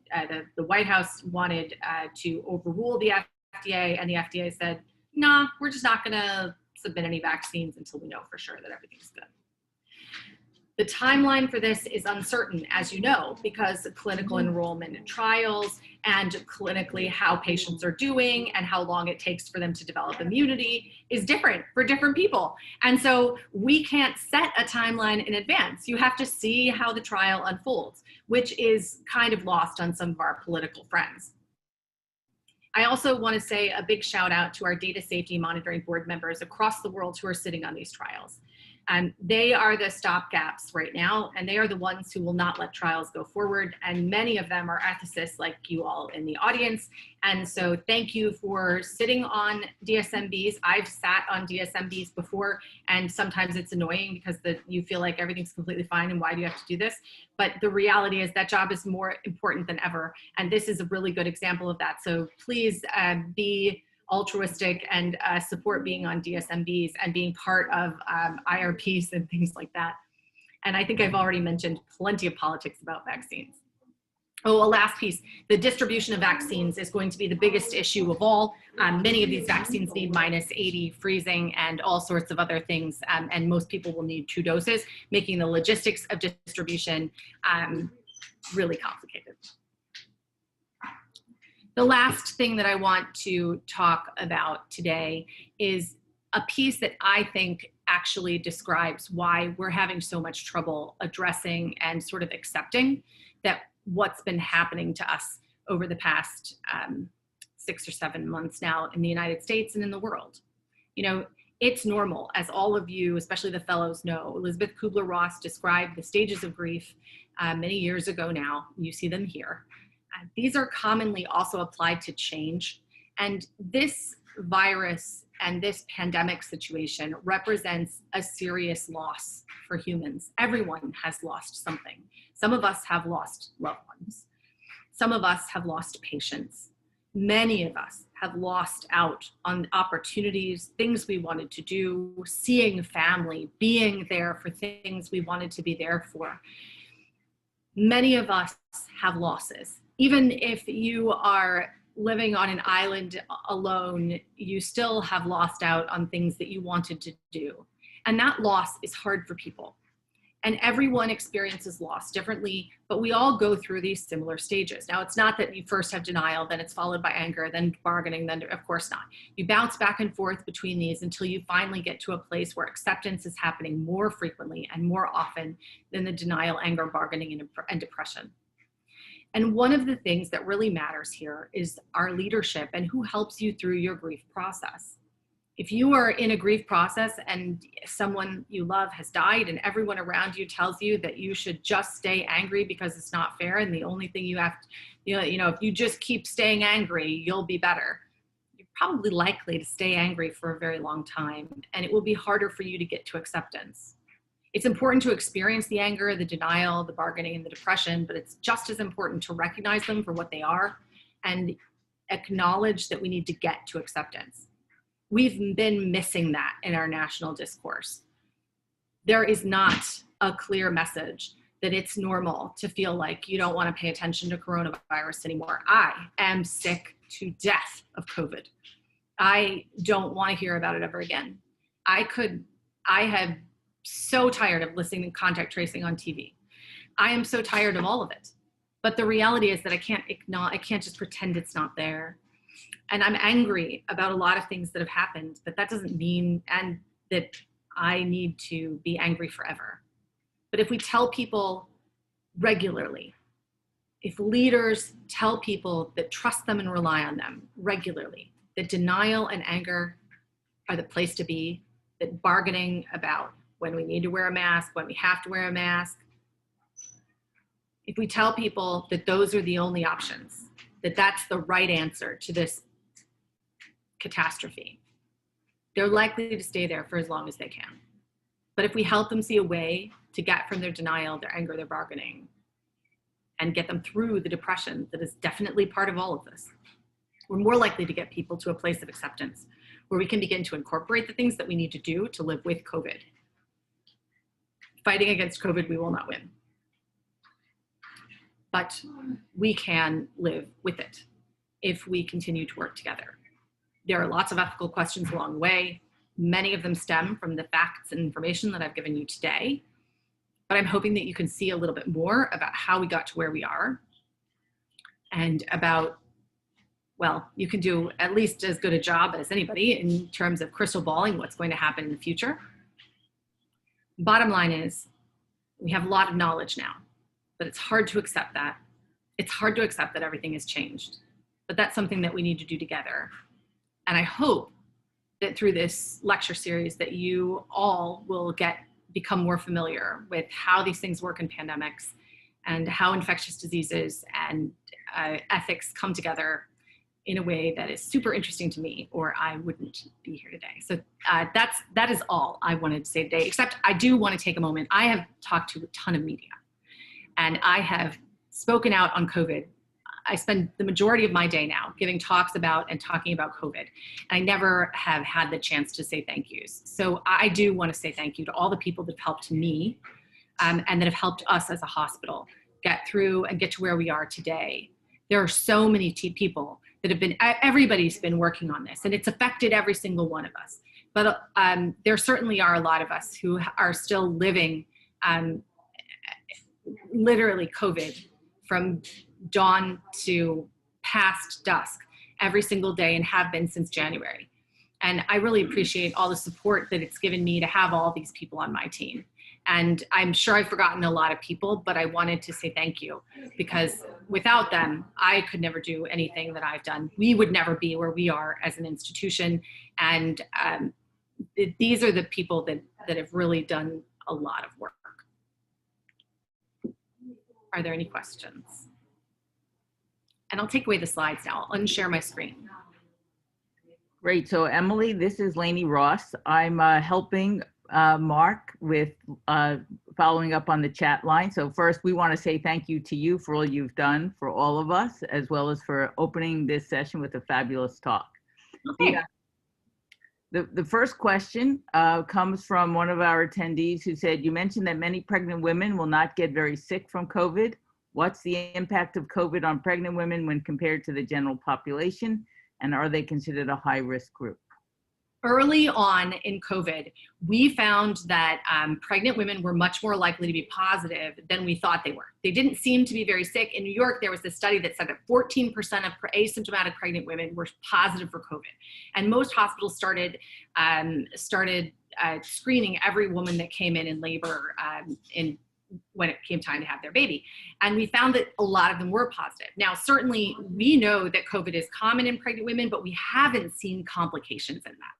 the White House wanted to overrule the FDA, and the FDA said, nah, we're just not gonna submit any vaccines until we know for sure that everything's good. The timeline for this is uncertain, as you know, because of clinical enrollment in trials and clinically how patients are doing and how long it takes for them to develop immunity is different for different people. And so we can't set a timeline in advance. You have to see how the trial unfolds, which is kind of lost on some of our political friends. I also want to say a big shout out to our data safety monitoring board members across the world who are sitting on these trials. They are the stopgaps right now, and they are the ones who will not let trials go forward. And many of them are ethicists like you all in the audience. And so thank you for sitting on DSMBs. I've sat on DSMBs before, and sometimes it's annoying because you feel like everything's completely fine and why do you have to do this? But the reality is that job is more important than ever. And this is a really good example of that. So please be altruistic and support being on DSMBs and being part of IRPs and things like that. And I think I've already mentioned plenty of politics about vaccines. Oh, a last piece, the distribution of vaccines is going to be the biggest issue of all. Many of these vaccines need -80 freezing and all sorts of other things, and most people will need 2 doses, making the logistics of distribution really complicated. The last thing that I want to talk about today is a piece that I think actually describes why we're having so much trouble addressing and sort of accepting that what's been happening to us over the past 6 or 7 months now in the United States and in the world. You know, it's normal, as all of you, especially the fellows, know. Elizabeth Kubler-Ross described the stages of grief many years ago now. You see them here. These are commonly also applied to change. And this virus and this pandemic situation represents a serious loss for humans. Everyone has lost something. Some of us have lost loved ones. Some of us have lost patients. Many of us have lost out on opportunities, things we wanted to do, seeing family, being there for things we wanted to be there for. Many of us have losses. Even if you are living on an island alone, you still have lost out on things that you wanted to do. And that loss is hard for people. And everyone experiences loss differently, but we all go through these similar stages. Now, it's not that you first have denial, then it's followed by anger, then bargaining, then of course not. You bounce back and forth between these until you finally get to a place where acceptance is happening more frequently and more often than the denial, anger, bargaining, and depression. And one of the things that really matters here is our leadership and who helps you through your grief process. If you are in a grief process and someone you love has died and everyone around you tells you that you should just stay angry because it's not fair and the only thing you have to, if you just keep staying angry, you'll be better. You're probably likely to stay angry for a very long time, and it will be harder for you to get to acceptance. It's important to experience the anger, the denial, the bargaining, and the depression, but it's just as important to recognize them for what they are and acknowledge that we need to get to acceptance. We've been missing that in our national discourse. There is not a clear message that it's normal to feel like you don't want to pay attention to coronavirus anymore. I am sick to death of COVID. I don't want to hear about it ever again. I have so tired of listening to contact tracing on TV. I am so tired of all of it. But the reality is that I can't just pretend it's not there. And I'm angry about a lot of things that have happened, but that doesn't mean that I need to be angry forever. But if we tell people regularly, if leaders tell people that trust them and rely on them regularly, that denial and anger are the place to be, that bargaining about when we need to wear a mask, when we have to wear a mask, if we tell people that those are the only options, that that's the right answer to this catastrophe, they're likely to stay there for as long as they can. But if we help them see a way to get from their denial, their anger, their bargaining, and get them through the depression that is definitely part of all of this, we're more likely to get people to a place of acceptance where we can begin to incorporate the things that we need to do to live with COVID. Fighting against COVID, we will not win. But we can live with it if we continue to work together. There are lots of ethical questions along the way. Many of them stem from the facts and information that I've given you today. But I'm hoping that you can see a little bit more about how we got to where we are and about, well, you can do at least as good a job as anybody in terms of crystal balling what's going to happen in the future. Bottom line is, we have a lot of knowledge now, but it's hard to accept that. It's hard to accept that everything has changed, but that's something that we need to do together. And I hope that through this lecture series that you all will become more familiar with how these things work in pandemics and how infectious diseases and ethics come together in a way that is super interesting to me, or I wouldn't be here today. So that is all I wanted to say today, except I do want to take a moment. I have talked to a ton of media and I have spoken out on COVID. I spend the majority of my day now giving talks about and talking about COVID. And I never have had the chance to say thank yous. So I do want to say thank you to all the people that have helped me and that have helped us as a hospital get through and get to where we are today. There are so many people that have been, everybody's been working on this and it's affected every single one of us. But there certainly are a lot of us who are still living literally COVID from dawn to past dusk every single day and have been since January. And I really appreciate all the support that it's given me to have all these people on my team. And I'm sure I've forgotten a lot of people, but I wanted to say thank you because without them, I could never do anything that I've done. We would never be where we are as an institution. And these are the people that have really done a lot of work. Are there any questions? And I'll take away the slides now. I'll unshare my screen. Great. So Emily, this is Lainey Ross. I'm helping Mark with following up on the chat line. So first, we want to say thank you to you for all you've done for all of us, as well as for opening this session with a fabulous talk. Okay. The first question comes from one of our attendees who said, you mentioned that many pregnant women will not get very sick from COVID. What's the impact of COVID on pregnant women when compared to the general population? And are they considered a high-risk group? Early on in COVID, we found that pregnant women were much more likely to be positive than we thought they were. They didn't seem to be very sick. In New York, there was this study that said that 14% of asymptomatic pregnant women were positive for COVID. And most hospitals started screening every woman that came in labor when it came time to have their baby. And we found that a lot of them were positive. Now, certainly we know that COVID is common in pregnant women, but we haven't seen complications in that.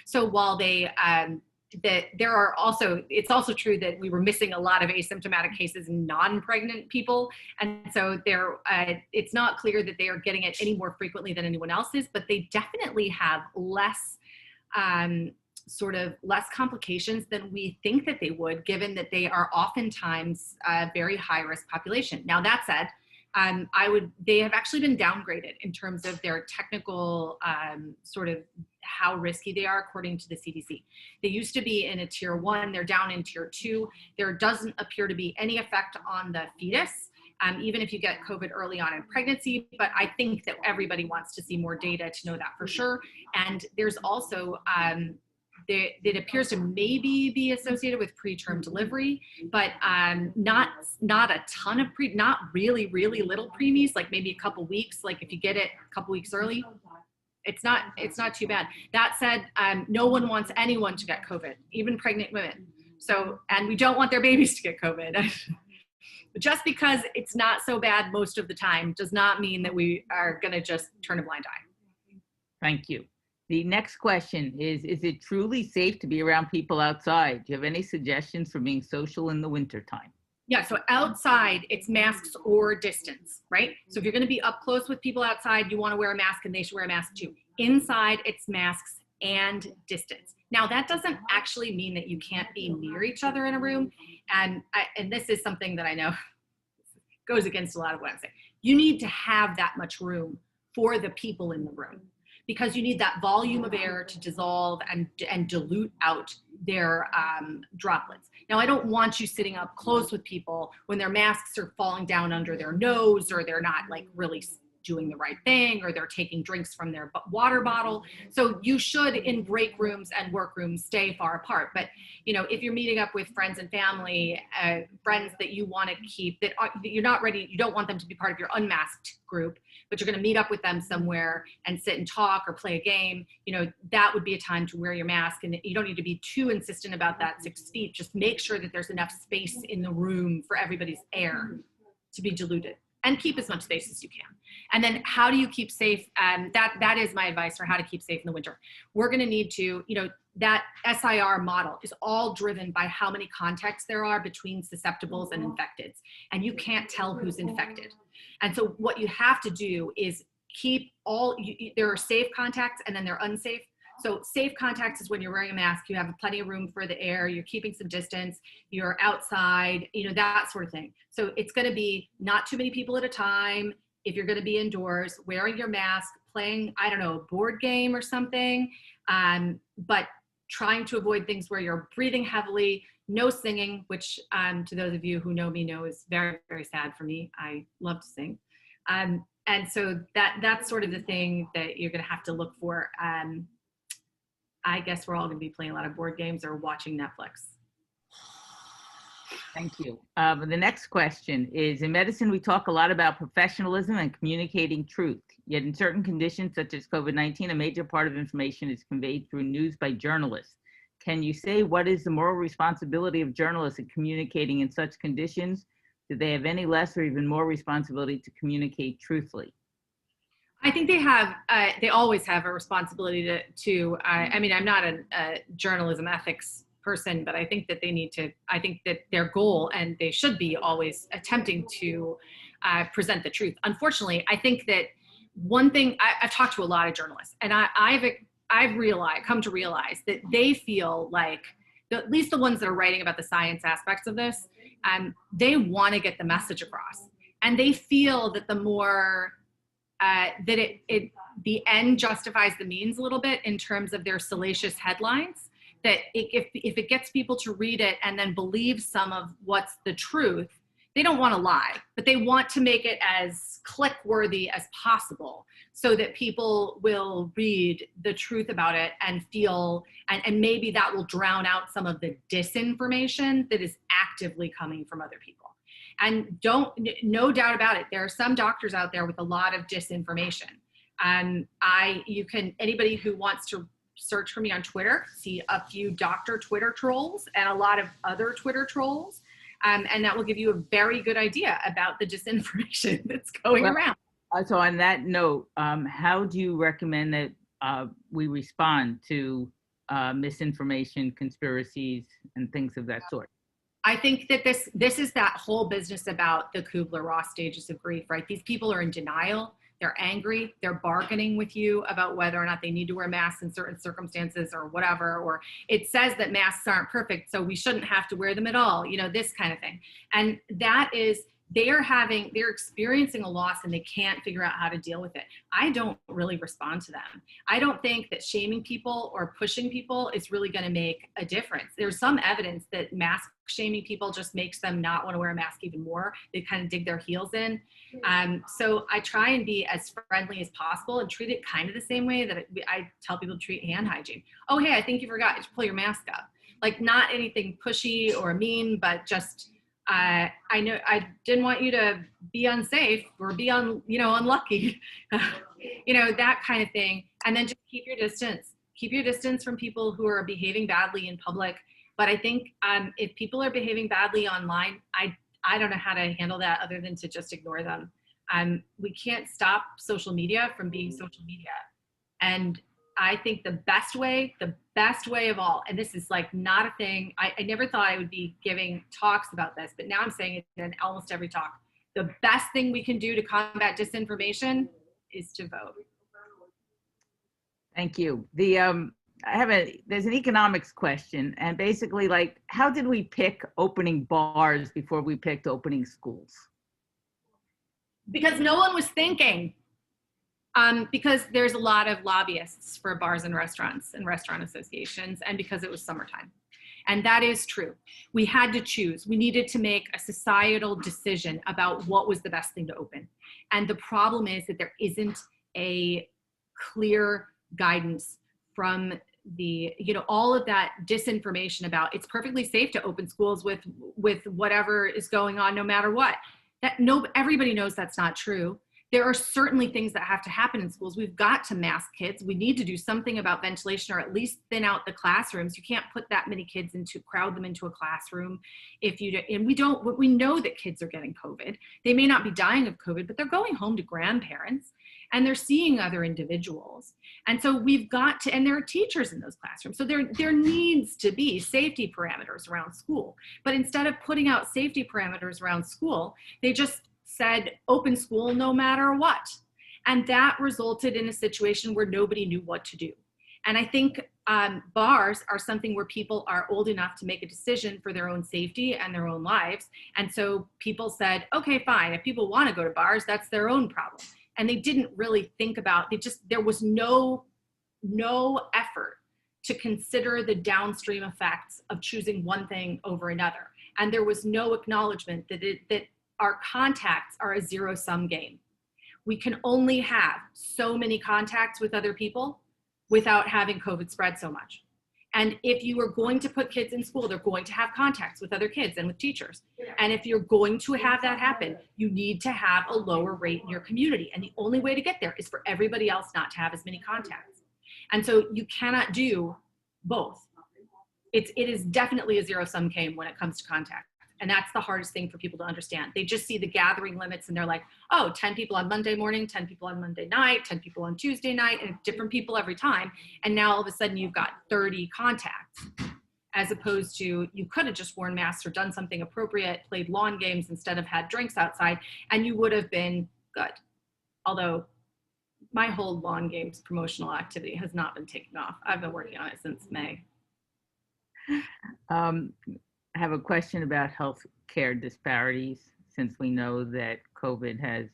So while there are also, it's also true that we were missing a lot of asymptomatic cases in non-pregnant people. And so it's not clear that they are getting it any more frequently than anyone else is, but they definitely have less less complications than we think that they would, given that they are oftentimes a very high risk population. Now that said, they have actually been downgraded in terms of their technical sort of how risky they are according to the CDC. They used to be in a tier 1, they're down in tier 2. There doesn't appear to be any effect on the fetus, even if you get COVID early on in pregnancy, but I think that everybody wants to see more data to know that for sure. And there's also, it appears to maybe be associated with preterm delivery, but not a ton of not really little preemies, like maybe a couple weeks. Like if you get it a couple weeks early, it's not too bad. That said, no one wants anyone to get COVID, even pregnant women. So, and we don't want their babies to get COVID. But just because it's not so bad most of the time does not mean that we are going to just turn a blind eye. Thank you. The next question is it truly safe to be around people outside? Do you have any suggestions for being social in the wintertime? Yeah, so outside, it's masks or distance, right? So if you're gonna be up close with people outside, you wanna wear a mask and they should wear a mask too. Inside, it's masks and distance. Now, that doesn't actually mean that you can't be near each other in a room. And this is something that I know goes against a lot of what I'm saying. You need to have that much room for the people in the room, because you need that volume of air to dissolve and dilute out their droplets. Now, I don't want you sitting up close with people when their masks are falling down under their nose, or they're not like really doing the right thing, or they're taking drinks from their water bottle. So you should, in break rooms and work rooms, stay far apart. But you know, if you're meeting up with friends and family, friends that you want to keep, that you're not ready, you don't want them to be part of your unmasked group, but you're going to meet up with them somewhere and sit and talk or play a game, you know, that would be a time to wear your mask. And you don't need to be too insistent about that 6 feet. Just make sure that there's enough space in the room for everybody's air to be diluted, and keep as much space as you can. And then how do you keep safe? That is my advice for how to keep safe in the winter. We're going to need to, you know, that SIR model is all driven by how many contacts there are between susceptibles and infecteds. And you can't tell who's infected. And so what you have to do is keep there are safe contacts and then they're unsafe. So safe contacts is when you're wearing a mask, you have plenty of room for the air, you're keeping some distance, you're outside, you know, that sort of thing. So it's going to be not too many people at a time. If you're going to be indoors, wearing your mask, playing, I don't know, a board game or something, but trying to avoid things where you're breathing heavily, no singing, which to those of you who know me know is very, very sad for me. I love to sing. And so that's sort of the thing that you're going to have to look for. I guess we're all going to be playing a lot of board games or watching Netflix. Thank you. The next question is, in medicine, we talk a lot about professionalism and communicating truth. Yet in certain conditions, such as COVID-19, a major part of information is conveyed through news by journalists. Can you say what is the moral responsibility of journalists in communicating in such conditions? Do they have any less or even more responsibility to communicate truthfully? I think they always have a responsibility I mean, I'm not a journalism ethics person, but I think that I think that their goal, and they should be always attempting to present the truth. Unfortunately, I think that one thing, I've talked to a lot of journalists, and I've come to realize that they feel like, at least the ones that are writing about the science aspects of this, they want to get the message across. And they feel that the more the end justifies the means a little bit in terms of their salacious headlines, that if it gets people to read it and then believe some of what's the truth, they don't want to lie, but they want to make it as click-worthy as possible so that people will read the truth about it and feel, and maybe that will drown out some of the disinformation that is actively coming from other people. And no doubt about it, there are some doctors out there with a lot of disinformation. Anybody who wants to search for me on Twitter, see a few doctor Twitter trolls and a lot of other Twitter trolls. And that will give you a very good idea about the disinformation that's going around. So on that note, how do you recommend that we respond to misinformation, conspiracies, and things of that sort? I think that this is that whole business about the Kubler-Ross stages of grief, right? These people are in denial. They're angry. They're bargaining with you about whether or not they need to wear masks in certain circumstances or whatever. Or it says that masks aren't perfect, so we shouldn't have to wear them at all. You know, this kind of thing. And that is, they're experiencing a loss and they can't figure out how to deal with it. I don't really respond to them. I don't think that shaming people or pushing people is really going to make a difference. There's some evidence that mask shaming people just makes them not want to wear a mask even more. They kind of dig their heels in. So I try and be as friendly as possible and treat it kind of the same way that I tell people to treat hand hygiene. Oh, hey, I think you forgot to pull your mask up. Like, not anything pushy or mean, but just, I know I didn't want you to be unsafe or be unlucky, that kind of thing. And then just keep your distance. Keep your distance from people who are behaving badly in public. But I think if people are behaving badly online, I don't know how to handle that other than to just ignore them. We can't stop social media from being social media. And I think the best way of all, and this is like not a thing, I never thought I would be giving talks about this, but now I'm saying it in almost every talk. The best thing we can do to combat disinformation is to vote. Thank you. There's an economics question, and basically, like, how did we pick opening bars before we picked opening schools? Because no one was thinking. Because there's a lot of lobbyists for bars and restaurants and restaurant associations, and because it was summertime. And that is true. We had to choose. We needed to make a societal decision about what was the best thing to open. And the problem is that there isn't a clear guidance from the, all of that disinformation about it's perfectly safe to open schools with whatever is going on, no matter what. Everybody knows that's not true. There are certainly things that have to happen in schools. We've got to mask kids. We need to do something about ventilation, or at least thin out the classrooms. You can't put that many kids crowd them into a classroom. We know that kids are getting COVID. They may not be dying of COVID, but they're going home to grandparents and they're seeing other individuals. And so we've got to, and there are teachers in those classrooms. So there needs to be safety parameters around school. But instead of putting out safety parameters around school, they just said open school no matter what. And that resulted in a situation where nobody knew what to do. And I think bars are something where people are old enough to make a decision for their own safety and their own lives. And so people said, okay, fine. If people want to go to bars, that's their own problem. And they didn't really think about, there was no effort to consider the downstream effects of choosing one thing over another. And there was no acknowledgement that our contacts are a zero-sum game. We can only have so many contacts with other people without having COVID spread so much. And if you are going to put kids in school, they're going to have contacts with other kids and with teachers. And if you're going to have that happen, you need to have a lower rate in your community. And the only way to get there is for everybody else not to have as many contacts. And so you cannot do both. It is definitely a zero-sum game when it comes to contact. And that's the hardest thing for people to understand. They just see the gathering limits and they're like, oh, 10 people on Monday morning, 10 people on Monday night, 10 people on Tuesday night, and different people every time. And now all of a sudden you've got 30 contacts, as opposed to you could have just worn masks or done something appropriate, played lawn games instead of had drinks outside, and you would have been good. Although my whole lawn games promotional activity has not been taking off. I've been working on it since May. I have a question about healthcare disparities, since we know that COVID has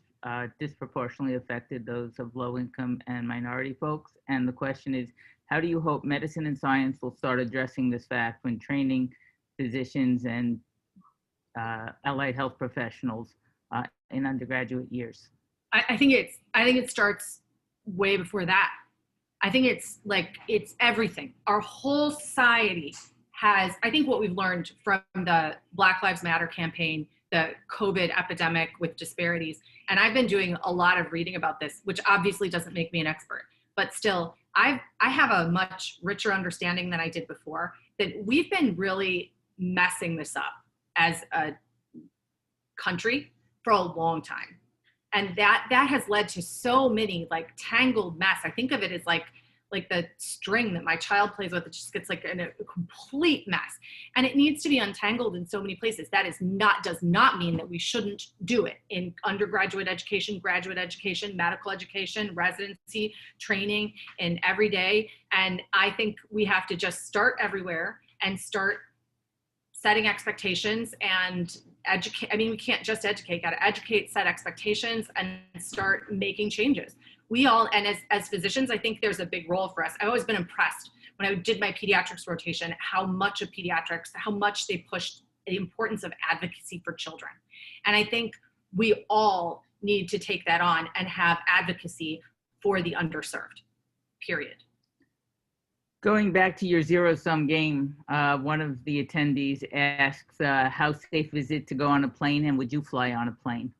disproportionately affected those of low income and minority folks. And the question is, how do you hope medicine and science will start addressing this fact when training physicians and allied health professionals in undergraduate years? I think it starts way before that. I think it's everything. Our whole society has, I think what we've learned from the Black Lives Matter campaign, the COVID epidemic with disparities, and I've been doing a lot of reading about this, which obviously doesn't make me an expert, but still, I have a much richer understanding than I did before, that we've been really messing this up as a country for a long time. And that has led to so many tangled mess. I think of it as like the string that my child plays with, it just gets in a complete mess. And it needs to be untangled in so many places. That does not mean that we shouldn't do it in undergraduate education, graduate education, medical education, residency, training, and every day. And I think we have to just start everywhere and start setting expectations and educate. I mean, we can't just educate, got to educate, set expectations, and start making changes. We all, and as physicians, I think there's a big role for us. I've always been impressed when I did my pediatrics rotation, how much of pediatrics, how much they pushed the importance of advocacy for children. And I think we all need to take that on and have advocacy for the underserved, period. Going back to your zero-sum game, one of the attendees asks, how safe is it to go on a plane, and would you fly on a plane?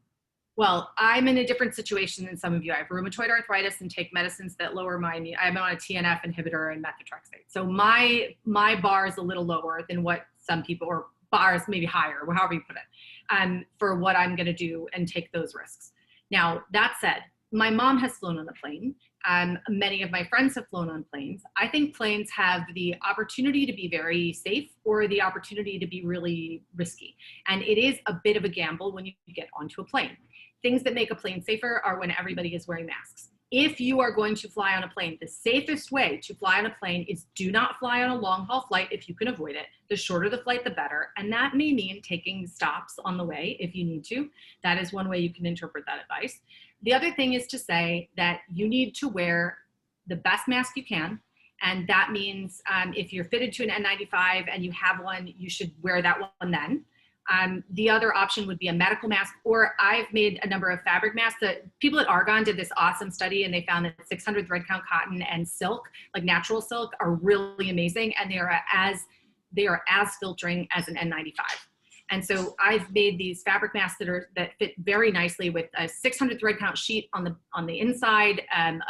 Well, I'm in a different situation than some of you. I have rheumatoid arthritis and take medicines that lower I'm on a TNF inhibitor and methotrexate. So my bar is a little lower than what some people, or bars maybe higher, however you put it, for what I'm going to do and take those risks. Now, that said, my mom has flown on a plane. Many of my friends have flown on planes. I think planes have the opportunity to be very safe or the opportunity to be really risky. And it is a bit of a gamble when you get onto a plane. Things that make a plane safer are when everybody is wearing masks. If you are going to fly on a plane, the safest way to fly on a plane is do not fly on a long haul flight if you can avoid it. The shorter the flight, the better. And that may mean taking stops on the way if you need to. That is one way you can interpret that advice. The other thing is to say that you need to wear the best mask you can. And that means if you're fitted to an N95 and you have one, you should wear that one then. The other option would be a medical mask, or I've made a number of fabric masks. That people at Argonne did this awesome study, and they found that 600 thread count cotton and silk, like natural silk, are really amazing, and they are as filtering as an N95. And so I've made these fabric masks that fit very nicely with a 600 thread count sheet on the inside,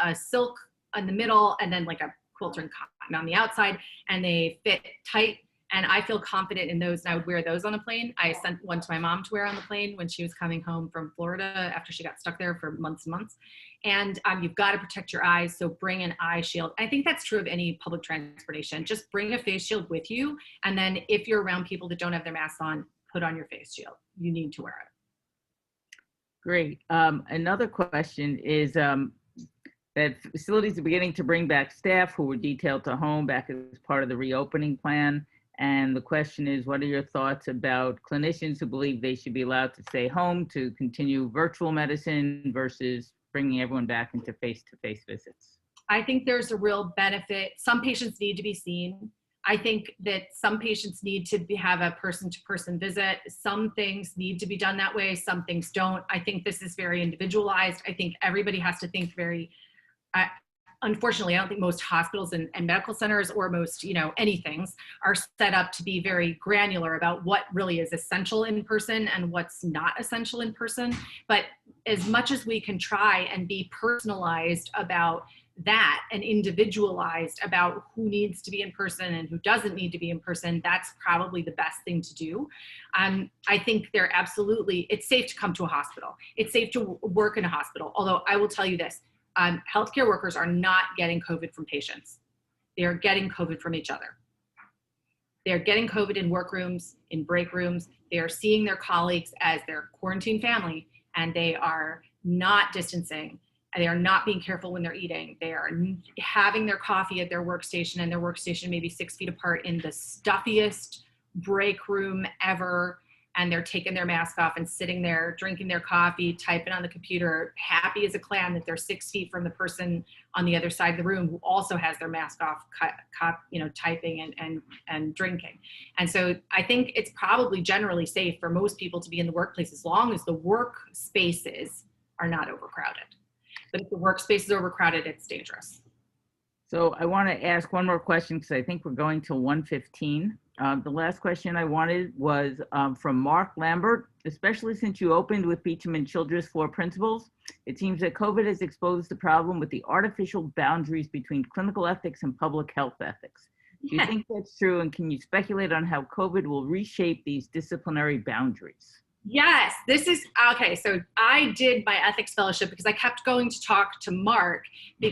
a silk in the middle, and then like a quiltering cotton on the outside, and they fit tight. And I feel confident in those, and I would wear those on a plane. I sent one to my mom to wear on the plane when she was coming home from Florida after she got stuck there for months and months. And you've got to protect your eyes, so bring an eye shield. I think that's true of any public transportation. Just bring a face shield with you, and then if you're around people that don't have their masks on, put on your face shield. You need to wear it. Great. Another question is that facilities are beginning to bring back staff who were detailed to home back as part of the reopening plan. And the question is, what are your thoughts about clinicians who believe they should be allowed to stay home to continue virtual medicine versus bringing everyone back into face-to-face visits? I think there's a real benefit. Some patients need to be seen. I think that some patients need to have a person-to-person visit. Some things need to be done that way. Some things don't. I think this is very individualized. I think everybody has to think very, unfortunately, I don't think most hospitals and medical centers or most, anythings are set up to be very granular about what really is essential in person and what's not essential in person. But as much as we can try and be personalized about that and individualized about who needs to be in person and who doesn't need to be in person, that's probably the best thing to do. I think it's safe to come to a hospital. It's safe to work in a hospital. Although I will tell you this, healthcare workers are not getting COVID from patients. They are getting COVID from each other. They're getting COVID in workrooms, in break rooms. They are seeing their colleagues as their quarantine family, and they are not distancing. They are not being careful when they're eating. They are having their coffee at their workstation, and their workstation maybe 6 feet apart in the stuffiest break room ever. And they're taking their mask off and sitting there, drinking their coffee, typing on the computer, happy as a clam that they're 6 feet from the person on the other side of the room who also has their mask off, typing and drinking. And so I think it's probably generally safe for most people to be in the workplace as long as the work spaces are not overcrowded. But if the workspace is overcrowded, it's dangerous. So I want to ask one more question because I think we're going till 1:15. The last question I wanted was from Mark Lambert. Especially since you opened with Beecham and Childress 4 principles, it seems that COVID has exposed the problem with the artificial boundaries between clinical ethics and public health ethics. Do you think that's true? And can you speculate on how COVID will reshape these disciplinary boundaries? Yes, this is, okay, so I did my ethics fellowship because I kept going to talk to Mark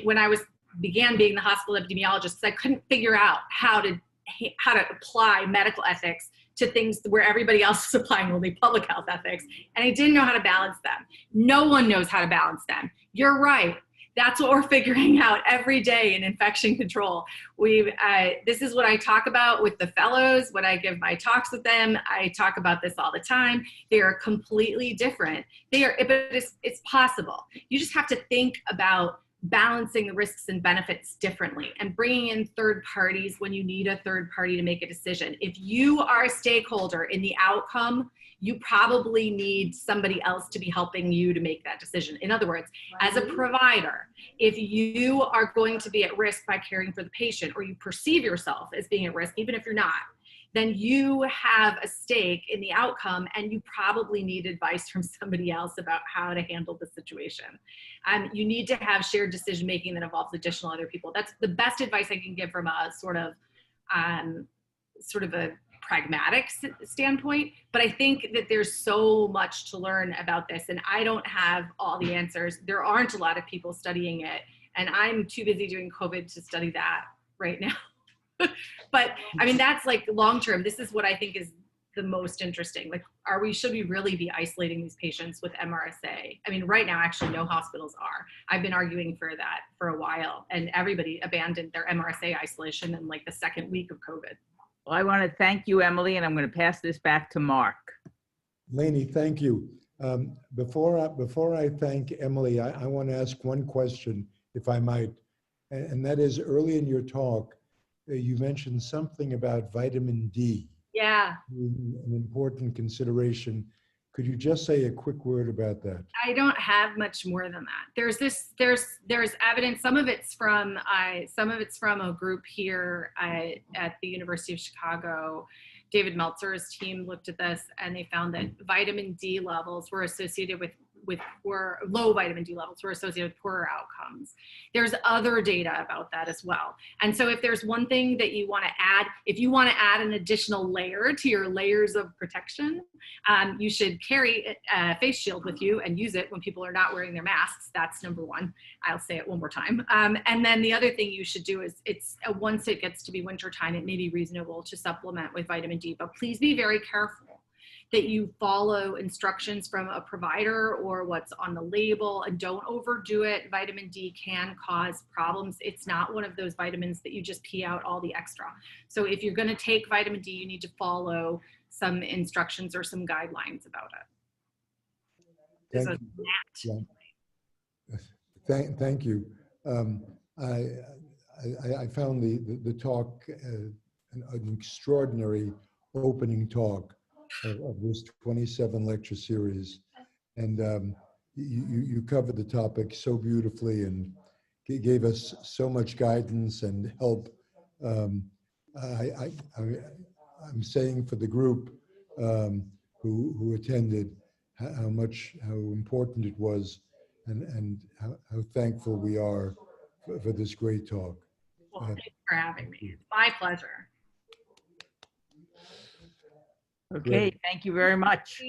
when I began being the hospital epidemiologist, because I couldn't figure out how to apply medical ethics to things where everybody else is applying only public health ethics, and I didn't know how to balance them. No one knows how to balance them. You're right. That's what we're figuring out every day in infection control. This is what I talk about with the fellows when I give my talks with them. I talk about this all the time. They are completely different. But it's possible. You just have to think about balancing the risks and benefits differently and bringing in third parties when you need a third party to make a decision. If you are a stakeholder in the outcome, you probably need somebody else to be helping you to make that decision. In other words, as a provider, if you are going to be at risk by caring for the patient, or you perceive yourself as being at risk, even if you're not, then you have a stake in the outcome, and you probably need advice from somebody else about how to handle the situation. You need to have shared decision-making that involves additional other people. That's the best advice I can give from a sort of a pragmatic standpoint, but I think that there's so much to learn about this, and I don't have all the answers. There aren't a lot of people studying it, and I'm too busy doing COVID to study that right now. But I mean, that's like long term. This is what I think is the most interesting. Like, should we really be isolating these patients with MRSA? I mean, right now, actually, no hospitals are. I've been arguing for that for a while, and everybody abandoned their MRSA isolation in like the second week of COVID. Well, I want to thank you, Emily, and I'm going to pass this back to Mark. Lainey, thank you. Before I thank Emily, I want to ask one question, if I might, and that is, early in your talk, you mentioned something about vitamin D. Yeah. An important consideration. Could you just say a quick word about that? I don't have much more than that. There's evidence. Some of it's from a group here at the University of Chicago. David Meltzer's team looked at this, and they found that vitamin D levels were associated with low vitamin D levels were associated with poorer outcomes. There's other data about that as well. And so if there's one thing that you want to add, if you want to add an additional layer to your layers of protection, you should carry a face shield with you and use it when people are not wearing their masks. That's number one. I'll say it one more time. And then the other thing you should do is once it gets to be wintertime, it may be reasonable to supplement with vitamin D, but please be very careful that you follow instructions from a provider or what's on the label, and don't overdo it. Vitamin D can cause problems. It's not one of those vitamins that you just pee out all the extra. So if you're gonna take vitamin D, you need to follow some instructions or some guidelines about it. Thank you. I found the talk an extraordinary opening talk of this 27 lecture series, and you covered the topic so beautifully and gave us so much guidance and help. I'm saying for the group who attended how important it was, and how thankful we are for this great talk. Well, thanks for having me. It's my pleasure. Okay, thank you very much.